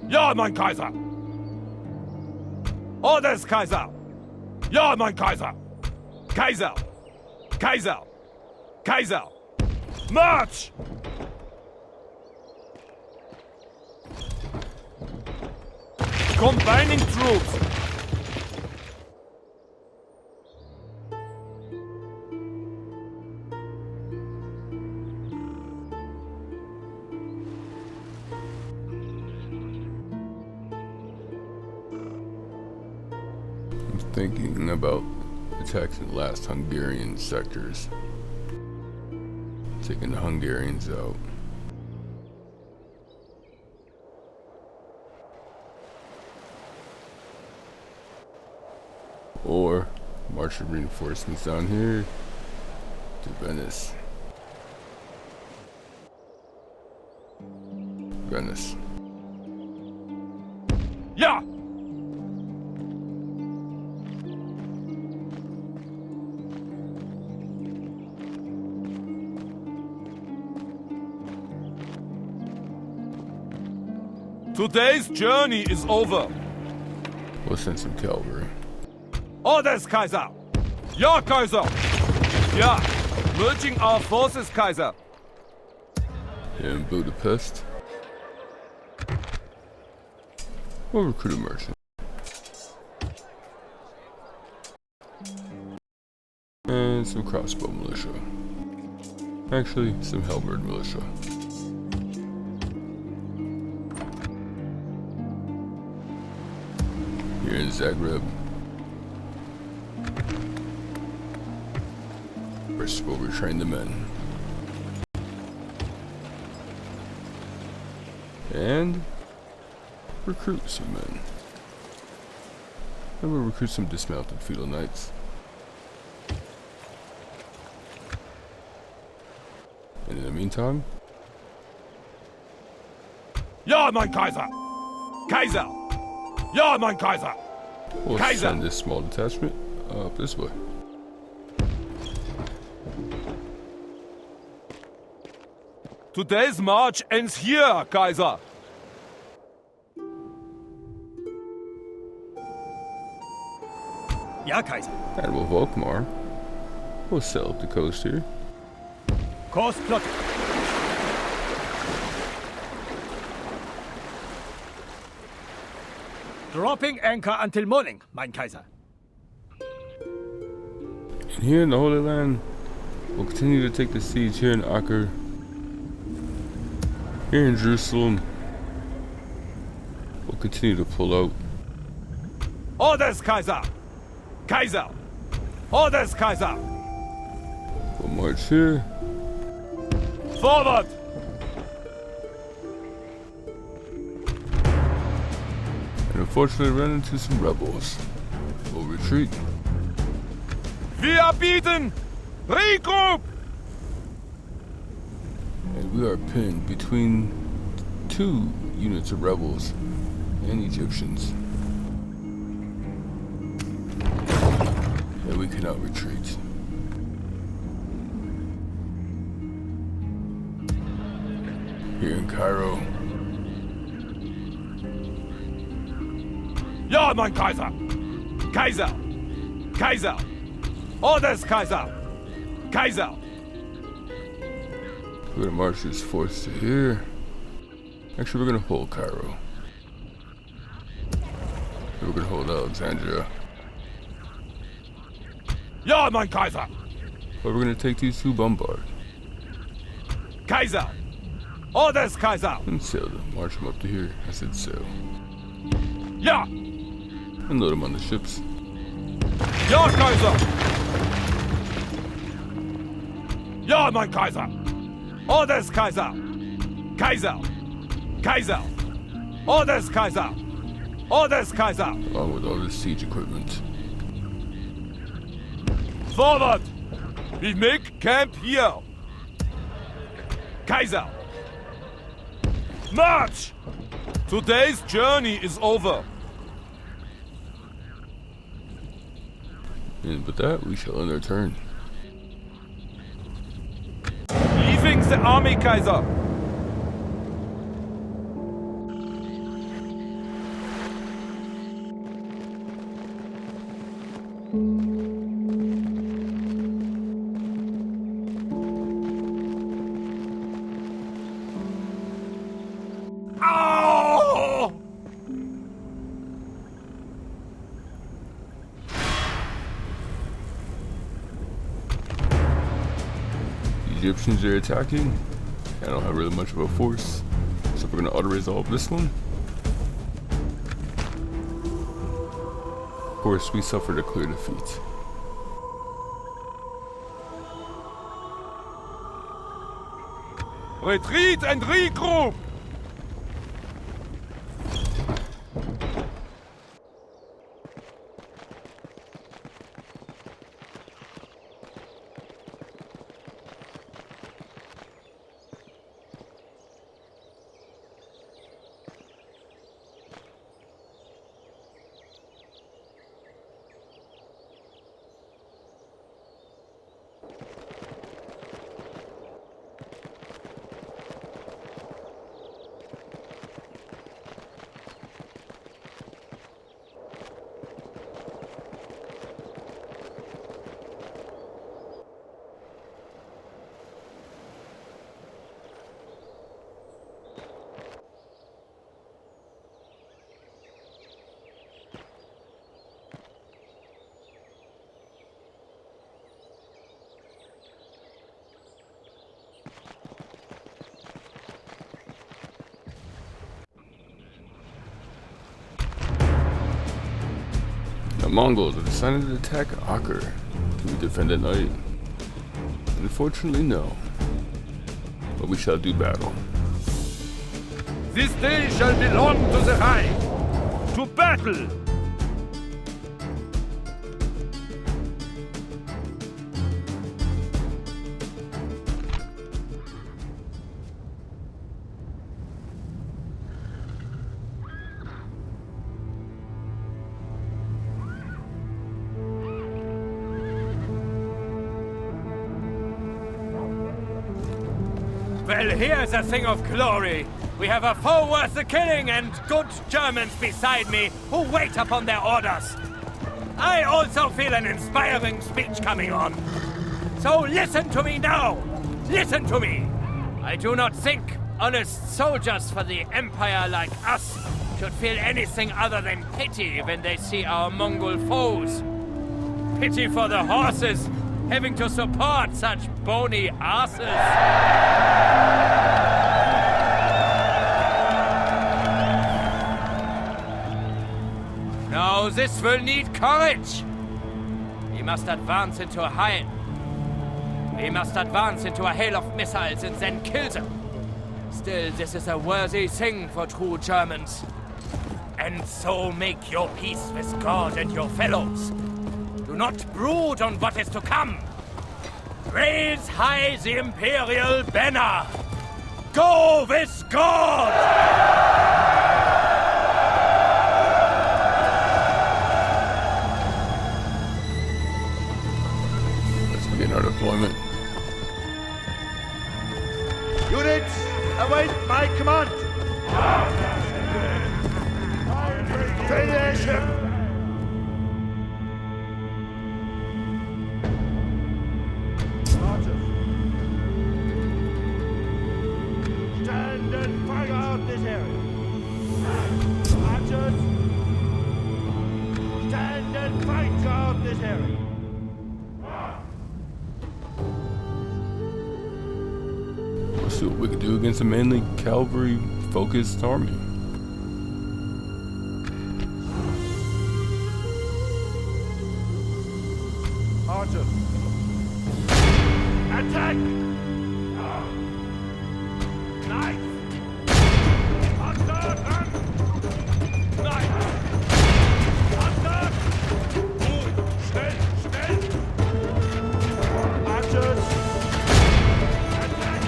Ja, mein Kaiser. Orders, Kaiser. Ja, mein Kaiser. Kaiser. Kaiser. Kaiser. March! Combining troops. I'm thinking about attacking the last Hungarian sectors. Taking the Hungarians out. Or march reinforcements down here to Venice. Venice. Ja! Today's journey is over. We'll send some cavalry. Orders, Kaiser. Ja, Kaiser. Ja, merging our forces, Kaiser. Here in Budapest. We'll recruit a merchant. And some crossbow militia. Actually, some halberd militia. Here in Zagreb. First, we'll retrain the men. And recruit some men. And we'll recruit some dismounted feudal knights. And in the meantime, Ja, mein Kaiser. Kaiser. Ja, mein Kaiser. we'll Kaiser. send this small detachment up this way. Today's march ends here, Kaiser. Ja, Kaiser. And we'll Volkmar. We'll sail up the coast here. Course plotted. Dropping anchor until morning, mein Kaiser. And here in the Holy Land, we'll continue to take the siege here in Acre. Here in Jerusalem, we'll continue to pull out. Orders, Kaiser. Kaiser. Orders, Kaiser. We'll march here. Forward. And unfortunately run into some rebels. We'll retreat. We are beaten! Regroup! And we are pinned between two units of rebels and Egyptians. And we cannot retreat. Here in Cairo, Ja, mein Kaiser! Kaiser! Kaiser! Orders, Kaiser! Kaiser! we're gonna march this force to here. Actually, we're gonna hold Cairo. We're gonna hold Alexandria. Ja, mein Kaiser! But we're gonna take these two bombards Kaiser! Orders, Kaiser! and sail them. March them up to here. I said sail. Ja! And load them on the ships. Ja, Kaiser! Ja, mein Kaiser! Orders, Kaiser! Kaiser! Kaiser! Orders, Kaiser! Orders, Kaiser! Along with all this siege equipment. Forward! We make camp here! Kaiser! March! Today's journey is over. And with that, we shall end our turn. Leaving the army, Kaiser! Ow! The Egyptians are attacking. I don't have really much of a force, so we're gonna auto-resolve this one. Of course, we suffered a clear defeat. Retreat and regroup! The Mongols have decided to attack Acre. Can we defend at night? Unfortunately, no. But we shall do battle. This day shall belong to the High. To battle! Well, here's a thing of glory. We have a foe worth the killing and good Germans beside me who wait upon their orders. I also feel an inspiring speech coming on. So listen to me now. Listen to me. I do not think honest soldiers for the Empire like us should feel anything other than pity when they see our Mongol foes. Pity for the horses having to support such bony asses. Now this will need courage. We must advance into a hail. We must advance into a hail of missiles and then kill them. Still, this is a worthy thing for true Germans. And so make your peace with God and your fellows. Do not brood on what is to come. Raise high the Imperial banner. Go with God! Let's begin our deployment. Units, await my command. Finish him. Stand and fire out this area. Archers, stand and fight out this area. Let's see what we can do against a mainly cavalry-focused army. Archers, attack! Knife! Attack! Knife! Attack! Gut! Schnell! Schnell! Archers! Attack!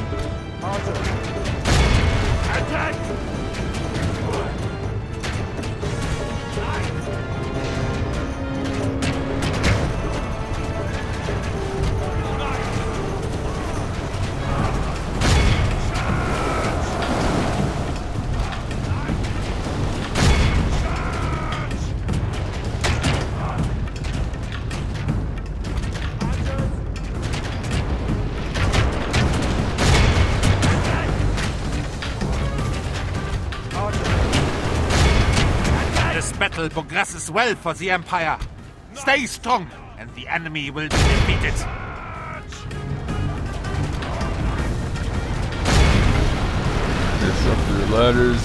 Archers! Attack! Knife! This battle progresses well for the Empire. Stay strong, and the enemy will be defeated. Disrupt their ladders,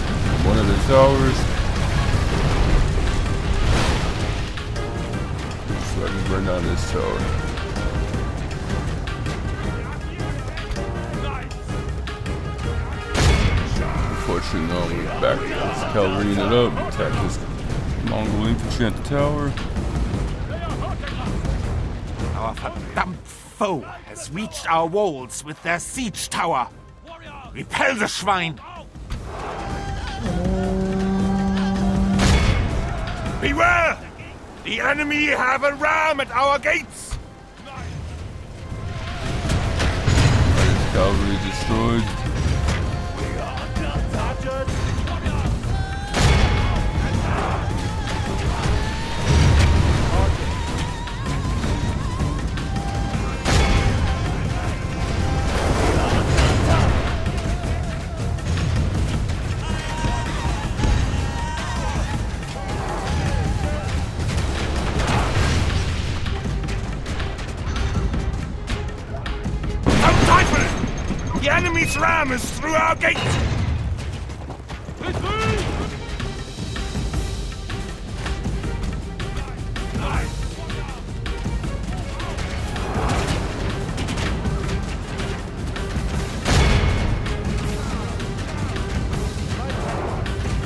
one of their towers. So I can burn down this tower. Unfortunately, no, we're back. This cavalry unit up. Attack this Mongol infantry at the tower. Our verdammt foe has reached our walls with their siege tower. Repel the Schwein! Beware! The enemy have a ram at our gates! Cavalry destroyed. The enemy's ram is through our gate!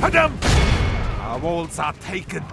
Madam! Our walls are taken.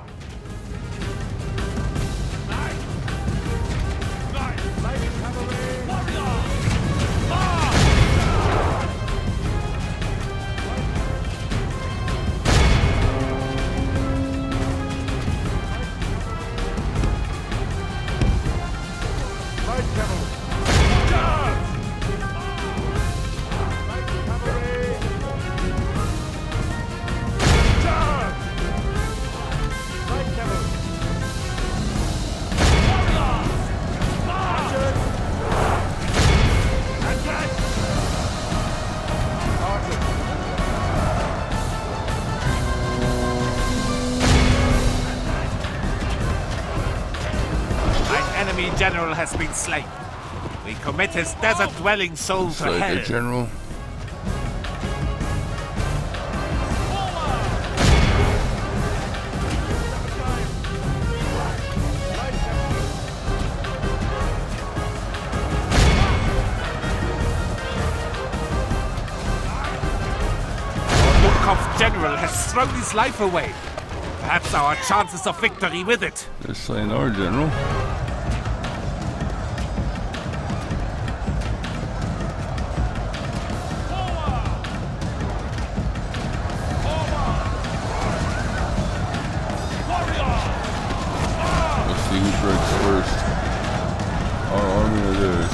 Enemy general has been slain. We commit his desert-dwelling soul to Like hell. a general. Lukov general has thrown his life away. Perhaps our chances of victory with it. They're slaying our general. see who breaks first. Our army or theirs.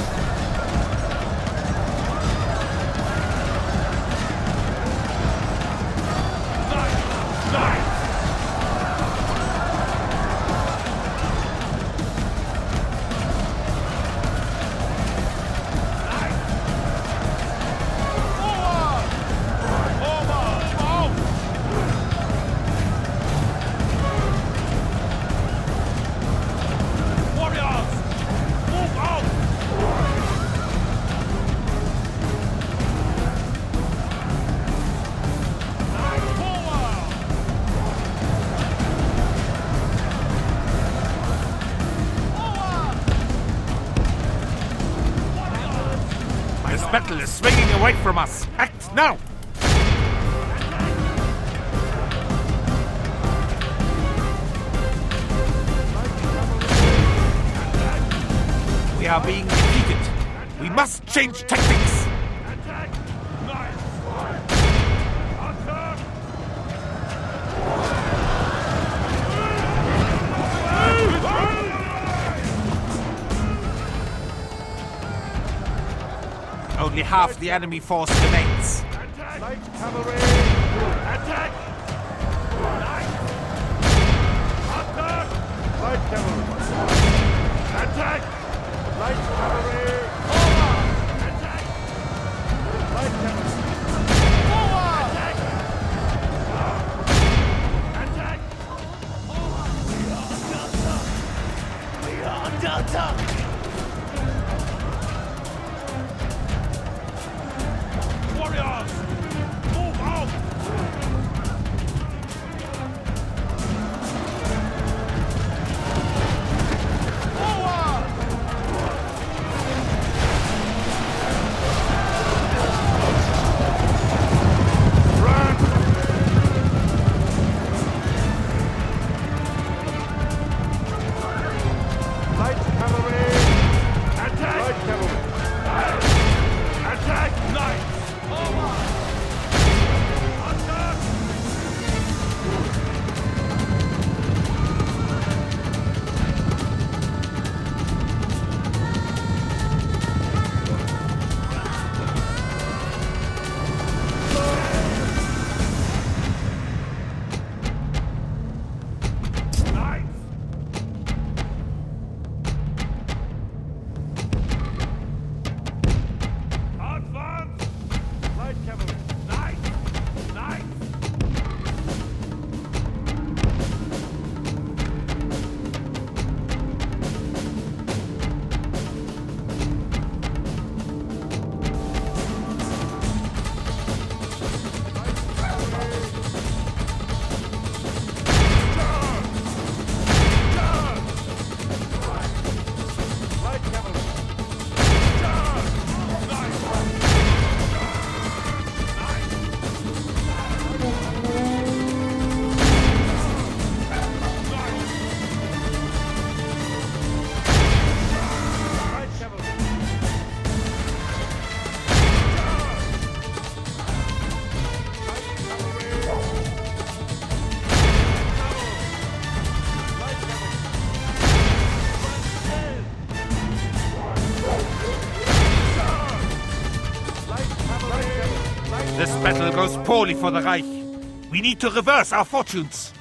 This battle is swinging away from us. Act now! We are being defeated. We must change tactics. Only half the enemy force remains. Light cavalry! Attack! Attack! Light cavalry! Attack! Light cavalry! Attack! Light cavalry! Attack! Attack! We are under attack! Warriors! Move out! Forward! Run! Light cavalry! Attack! Light cavalry! Attack! Knights! This battle goes poorly for the Reich. We need to reverse our fortunes.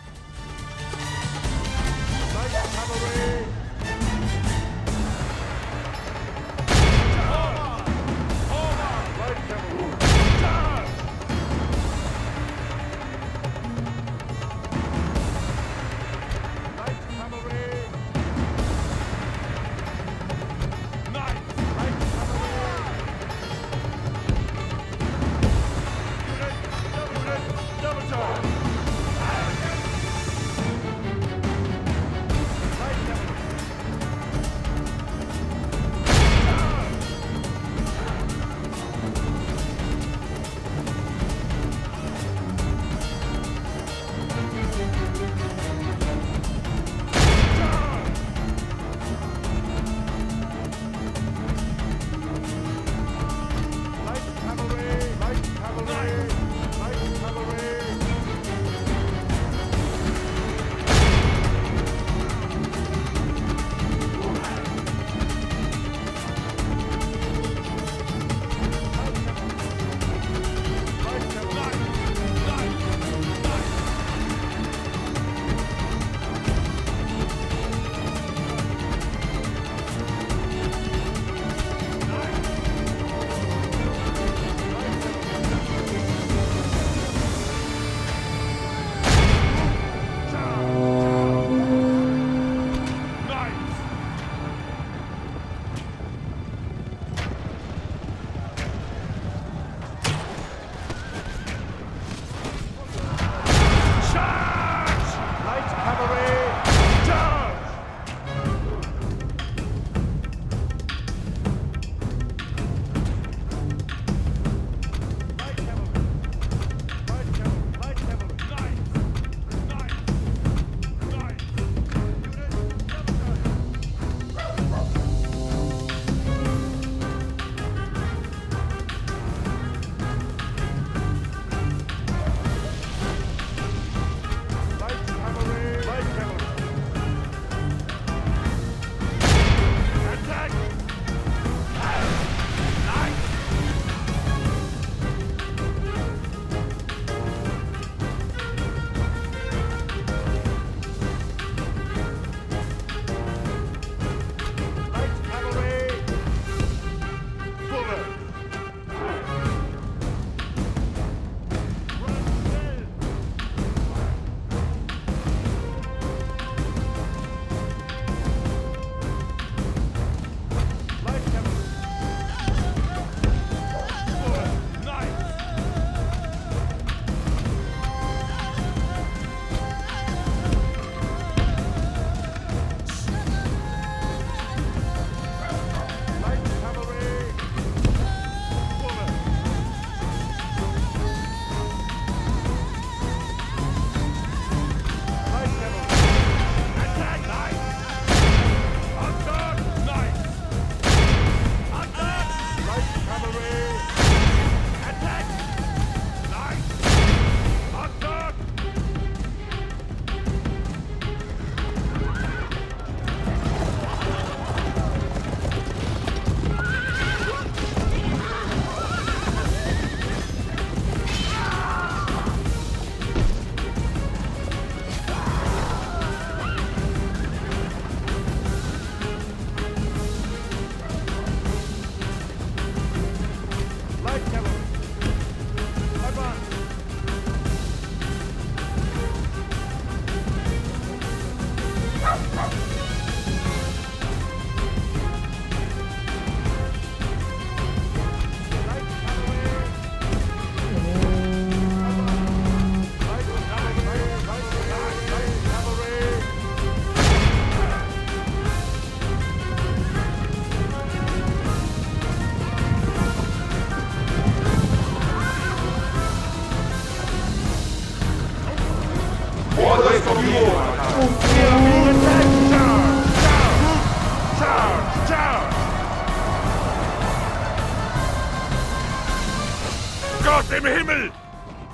Gott im Himmel!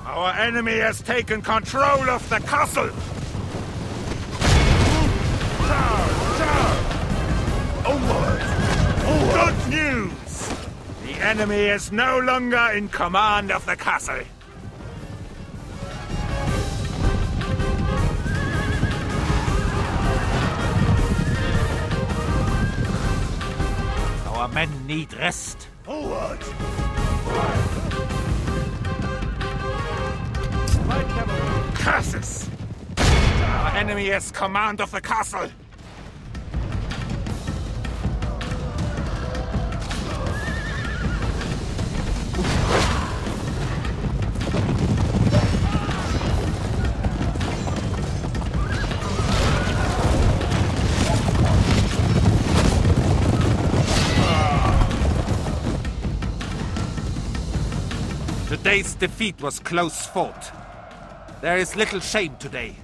Our enemy has taken control of the castle! Good news! The enemy is no longer in command of the castle. Our men need rest. Forward! Curses! Our enemy has command of the castle! Today's defeat was close fought. There is little shame today.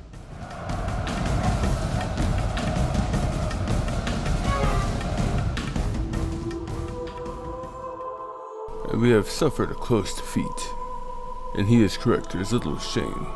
We have suffered a close defeat, and he is correct, there is little shame.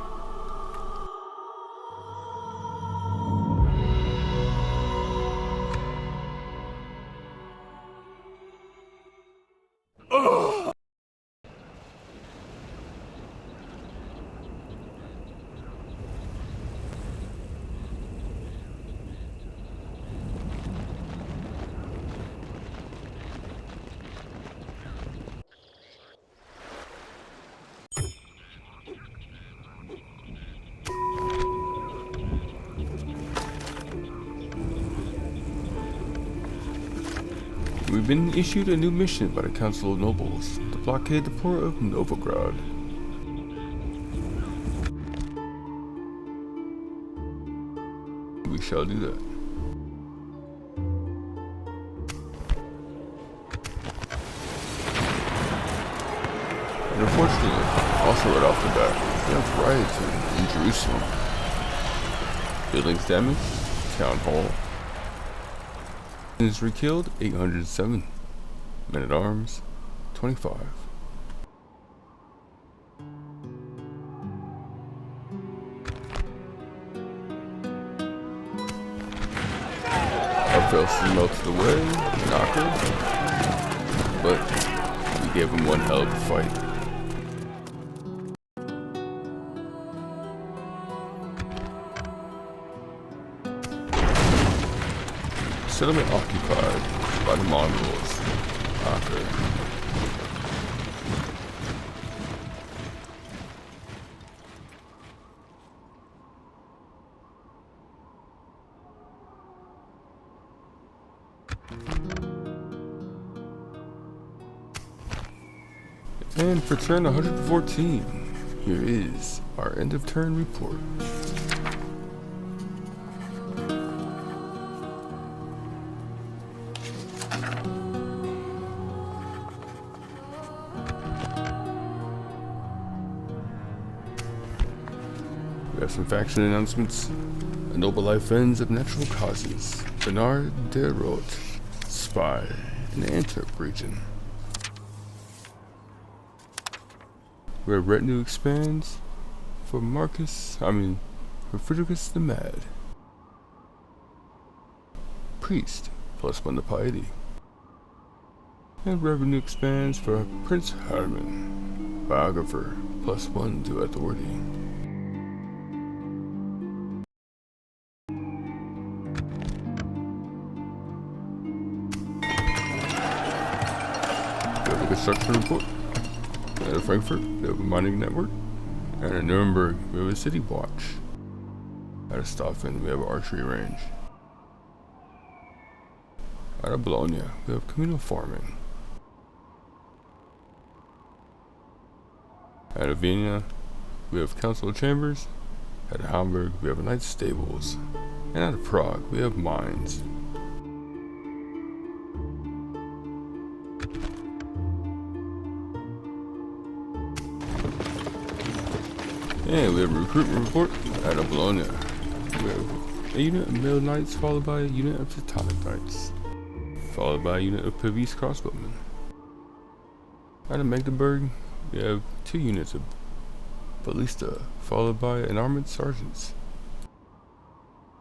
We've been issued a new mission by the Council of Nobles to blockade the port of Novigrad. We shall do that. And unfortunately, also right off the bat, we have rioting in Jerusalem. Buildings damaged, town hall. Infantry killed 807. Men at arms 25. Our fellas melted away, knocker, but we gave him one hell of a fight. Settlement occupied by the Mongols. Okay. And for turn 114, here is our end of turn report. We have some faction announcements. A noble life ends of natural causes. Bernard de Roth, spy in the Antwerp region. Where retinue expands for Friedrichus the Mad. Priest, +1 to piety. And revenue expands for Prince Hermann, biographer, +1 to authority. We have a construction report. At Frankfurt, we have a mining network. And in Nuremberg, we have a city watch. At Stoffen, we have an archery range. Out of Bologna, we have communal farming. Out of Vienna, we have council chambers. Out of Hamburg, we have knight's stables. And out of Prague, we have mines. And we have a recruitment report out of Bologna. We have a unit of male knights followed by a unit of Teutonic knights, followed by a unit of Pavese crossbowmen. Out of Magdeburg, we have 2 units of ballista, followed by an armored sergeants.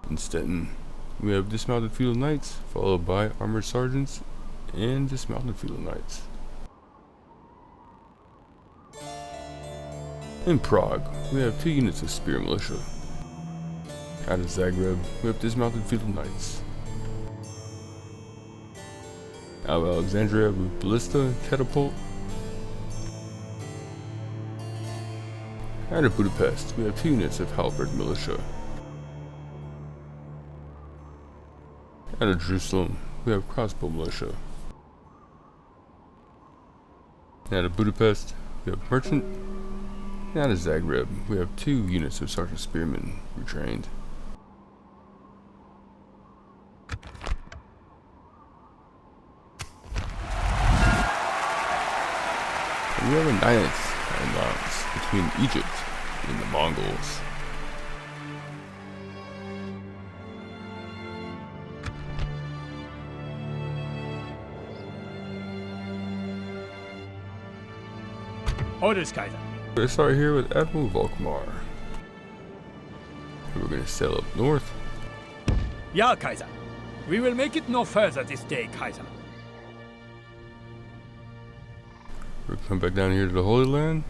In Stettin, we have dismounted feudal knights, followed by armored sergeants and dismounted feudal knights. In Prague, we have 2 units of spear militia. Out of Zagreb, we have dismounted feudal knights. Out of Alexandria, we have ballista, catapult. Out of Budapest, we have 2 units of halberd militia. Out of Jerusalem, we have crossbow militia. Out of Budapest, we have merchant. And out of Zagreb, we have 2 units of sergeant spearmen retrained. And we have a 9th alliance between Egypt and the Mongols. Orders, Kaiser. We're going to start here with Admiral Volkmar. We're going to sail up north. Ja, Kaiser. We will make it no further this day, Kaiser. We're going to come back down here to the Holy Land.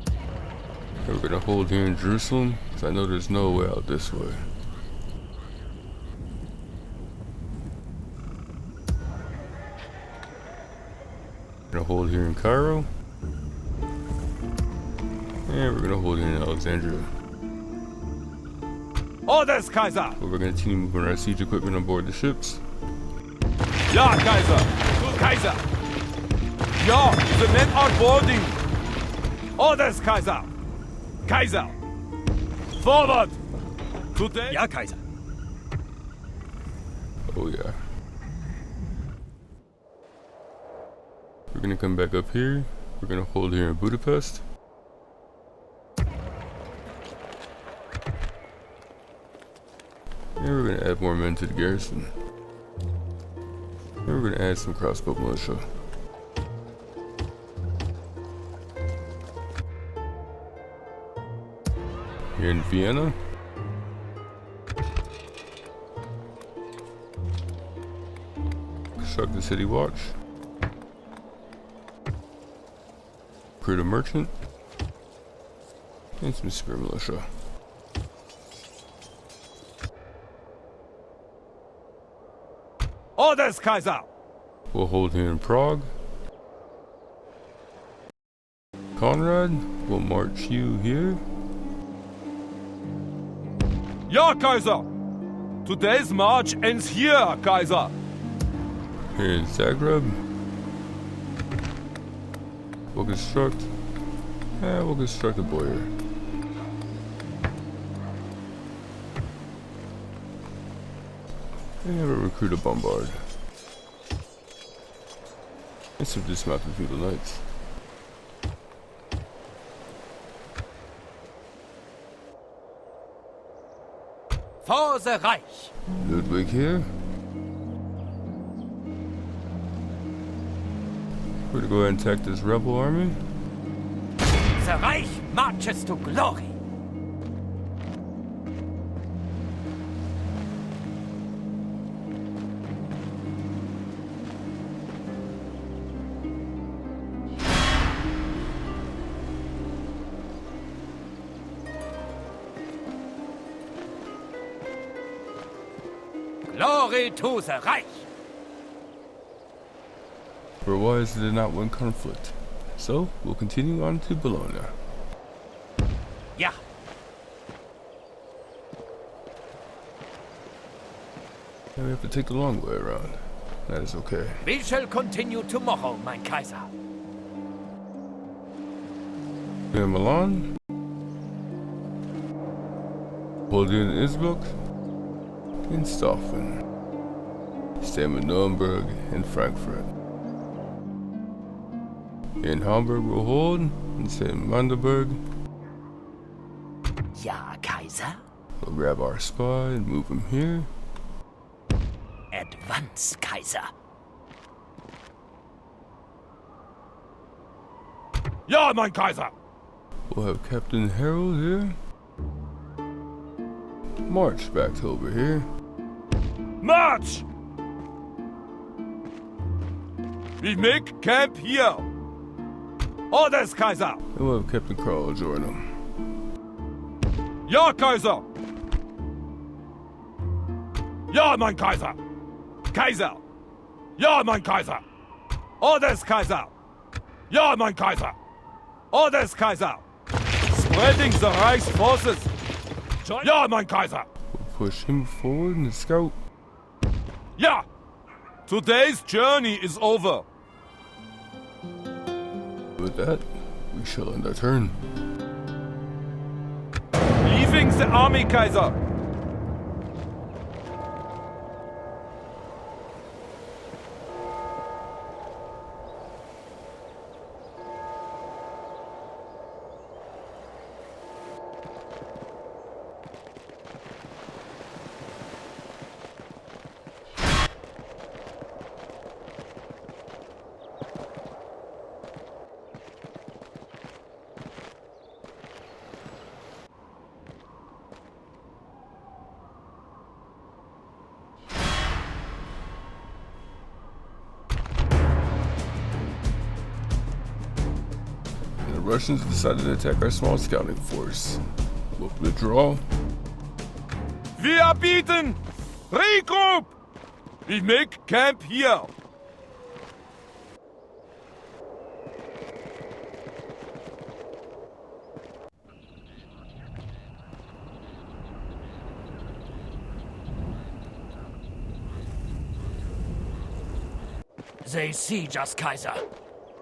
And we're going to hold here in Jerusalem, because I know there's no way out this way. We're going to hold here in Cairo. And we're going to hold here in Alexandria. Orders, Kaiser! But we're going to continue moving our siege equipment on board the ships. Ja, Kaiser! To Kaiser! Ja, the men are boarding! Orders, Kaiser! Kaiser! Forward! Today? Ja, Kaiser. Oh yeah. We're going to come back up here. We're going to hold here in Budapest. And we're going to add more men to the garrison. And we're going to add some crossbow militia. Here in Vienna. Construct the city watch. Recruit a merchant. And some spear militia. Orders, Kaiser! We'll hold here in Prague. Conrad, we'll march you here. Ja, Kaiser! Today's march ends here, Kaiser! Here in Zagreb. We'll construct a boiler. And we'll recruit a bombard. And some dismounted feudal knights. For the Reich! Ludwig here. We're gonna go ahead and attack this rebel army. The Reich marches to glory! Glory to the Reich! We're wise they did not win conflict. So, we'll continue on to Bologna. Ja! And we have to take the long way around. That is okay. We shall continue tomorrow, mein Kaiser. In Milan, Napoleon Innsbruck, in Staufen, same in Nuremberg and Frankfurt. In Hamburg we'll hold, in St. Magdeburg. Ja, Kaiser. We'll grab our spy and move him here. Advance, Kaiser. Ja, mein Kaiser! We'll have Captain Harold here. March back to over here. March! We make camp here. Orders, Kaiser! And we'll have Captain Carl join him. Ja, Kaiser! Ja, mein Kaiser! Kaiser! Ja, mein Kaiser! Orders, Kaiser! Ja, mein Kaiser! Orders, Kaiser! Spreading the Reich's forces! Ja, mein Kaiser! We'll push him forward and scout. Ja! Today's journey is over. With that, we shall end our turn. Leaving the army, Kaiser! The Russians decided to attack our small scouting force. We'll withdraw. We are beaten! Regroup! We make camp here. They siege us, Kaiser.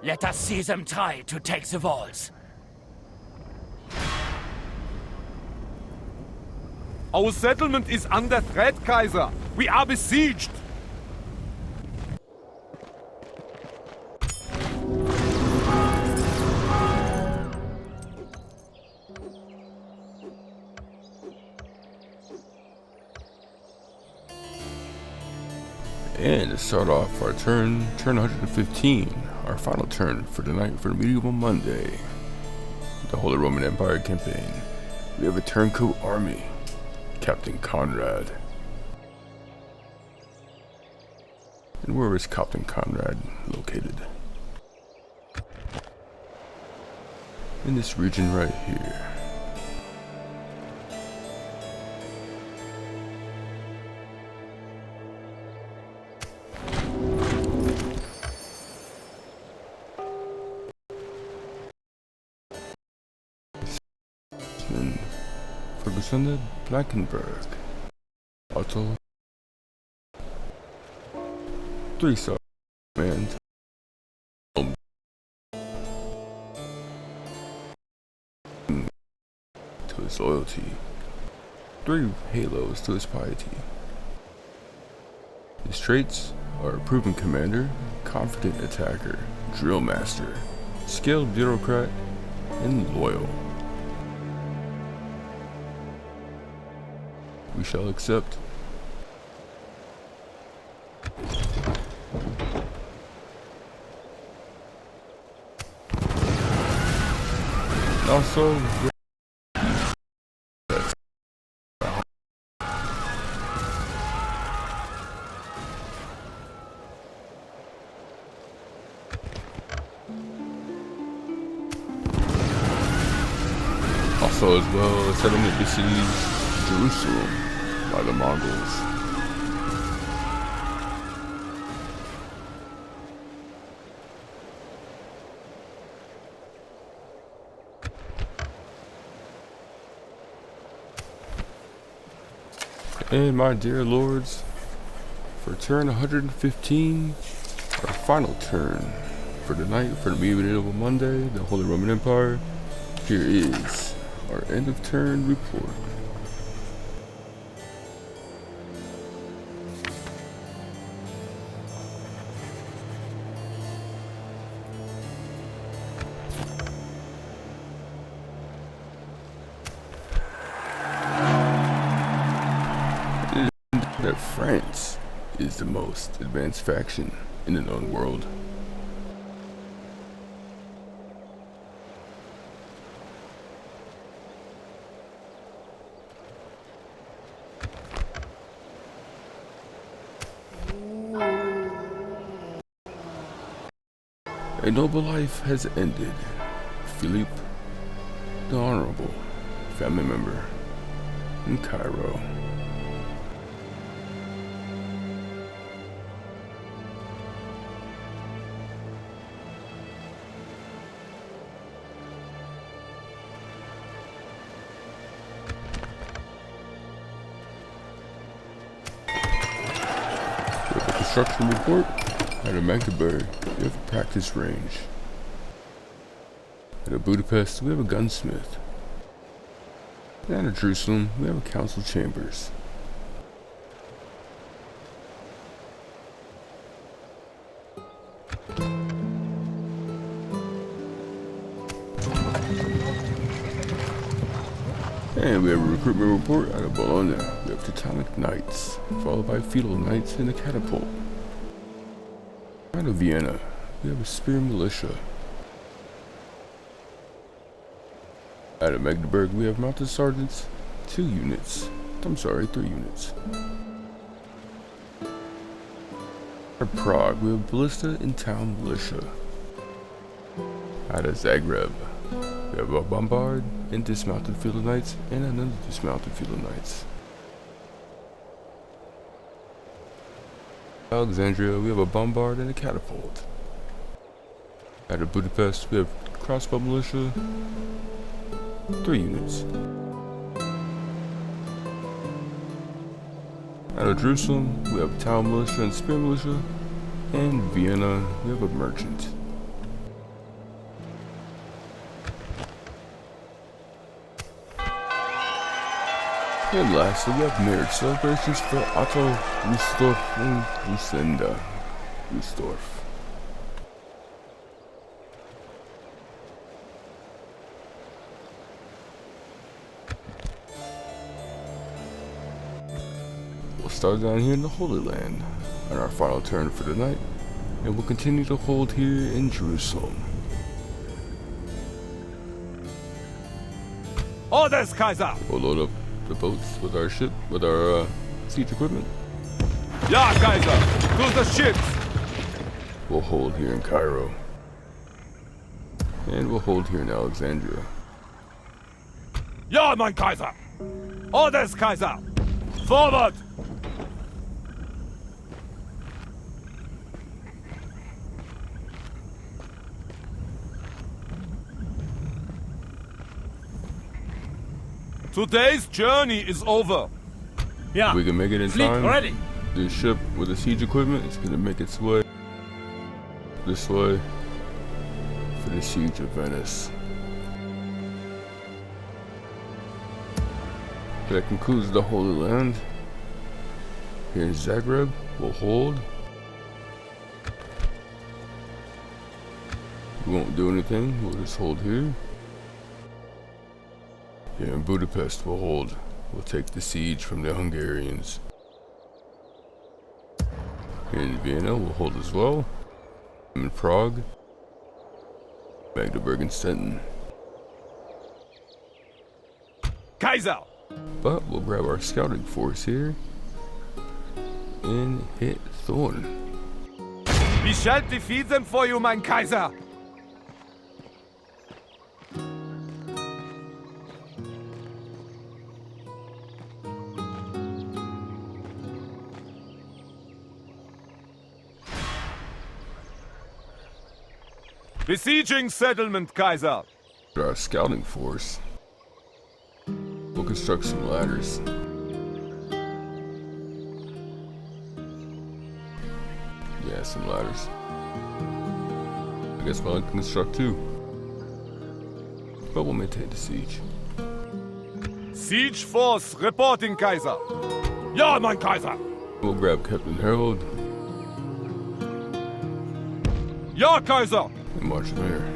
Let us see them try to take the walls. Our settlement is under threat, Kaiser. We are besieged. And to start off our turn 115, our final turn for tonight for Medieval Monday, the Holy Roman Empire campaign. We have a turncoat army, Captain Conrad. And where is Captain Conrad located? In this region right here. Ferguson Blankenberg. Otto. 3-star command. To his loyalty. 3 halos to his piety. His traits are a proven commander, confident attacker, drill master, skilled bureaucrat, and loyal. We shall accept. Also, as well, a settlement besieged Jerusalem by the Mongols. And my dear lords, For turn 115, our final turn for the night, for the medieval Monday, the Holy Roman Empire, here is our end of turn report. That France is the most advanced faction in the known world. A noble life has ended. Philippe, the Honorable, family member in Cairo. Construction report. At Magdeburg, we have a practice range. At Budapest, we have a gunsmith. And at Jerusalem, we have a council chambers. And we have a recruitment report out of Bologna. We have Teutonic Knights, followed by Feudal Knights and a catapult. Out of Vienna, we have a spear militia. Out of Magdeburg, we have mounted sergeants, 3 units. Out of Prague, we have ballista and town militia. Out of Zagreb, we have a bombard and dismounted Feudal Knights and another dismounted Feudal Knights. Alexandria, we have a bombard and a catapult. Out of Budapest, we have crossbow militia, 3 units. Out of Jerusalem, we have town militia and spear militia, and Vienna, we have a merchant. And lastly, we have marriage celebrations for Otto, Rusdorf, and Lucinda. Rusdorf. We'll start down here in the Holy Land on our final turn for the night, and we'll continue to hold here in Jerusalem. Orders, Kaiser! We'll load up the boats with our ship, with our siege equipment. Ja, Kaiser! To the ships! We'll hold here in Cairo. And we'll hold here in Alexandria. Ja, mein Kaiser! Orders, Kaiser! Forward! Today's journey is over. Yeah. We can make it in Fleet time. ready. The ship with the siege equipment is gonna make its way this way for the siege of Venice. That concludes the Holy Land. Here in Zagreb, we'll hold. We won't do anything, we'll just hold here. Here in Budapest, we'll hold. We'll take the siege from the Hungarians. Here in Vienna, we'll hold as well. In Prague, Magdeburg and Stettin. Kaiser! But we'll grab our scouting force here and hit Thorn. We shall defeat them for you, mein Kaiser! Besieging settlement, Kaiser! Our scouting force. We'll construct some ladders. Yeah, some ladders. I guess one can construct too. But we'll maintain the siege. Siege force reporting, Kaiser. Ja, mein Kaiser. We'll grab Captain Harold Ja, Kaiser. and march him here.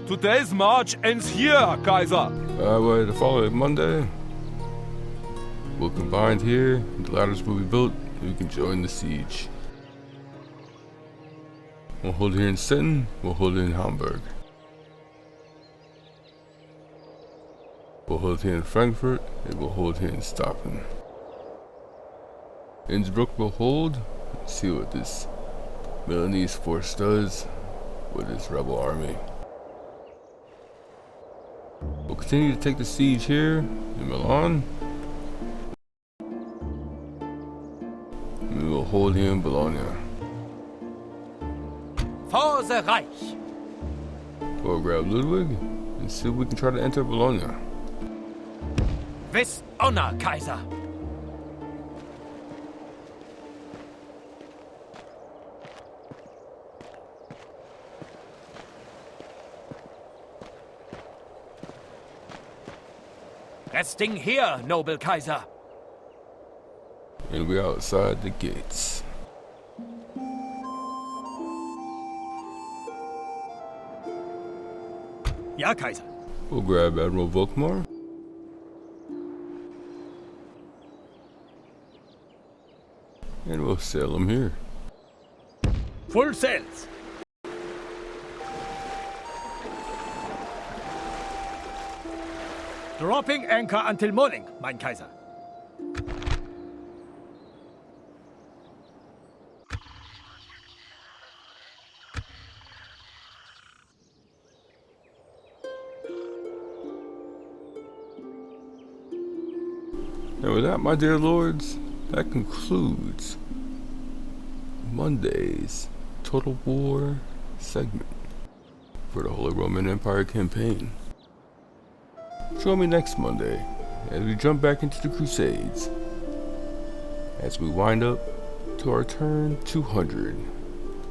Today's march ends here, Kaiser. Well, the following Monday, we'll combine here, the ladders will be built, and we can join the siege. We'll hold here in Stettin, we'll hold it in Hamburg. We'll hold here in Frankfurt, and we'll hold here in Stockholm. Innsbruck will hold, see what this Milanese force does with this rebel army. We'll continue to take the siege here in Milan. And we will hold here in Bologna. For the Reich! We'll grab Ludwig and see if we can try to enter Bologna. With honor, Kaiser! Resting here, noble Kaiser. And we're outside the gates. Ja, Kaiser. We'll grab Admiral Volkmar. And we'll sail him here. Full sails. Dropping anchor until morning, mein Kaiser. And with that, my dear lords, that concludes Monday's Total War segment for the Holy Roman Empire campaign. Join me next Monday as we jump back into the Crusades, as we wind up to our turn 200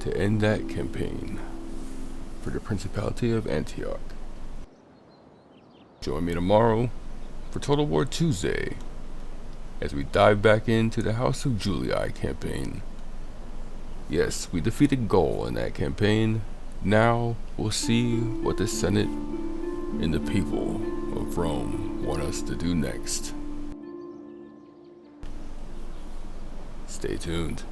to end that campaign for the Principality of Antioch. Join me tomorrow for Total War Tuesday as we dive back into the House of Julii campaign. Yes, we defeated Gaul in that campaign. Now we'll see what the Senate and the people of Rome want us to do next. Stay tuned.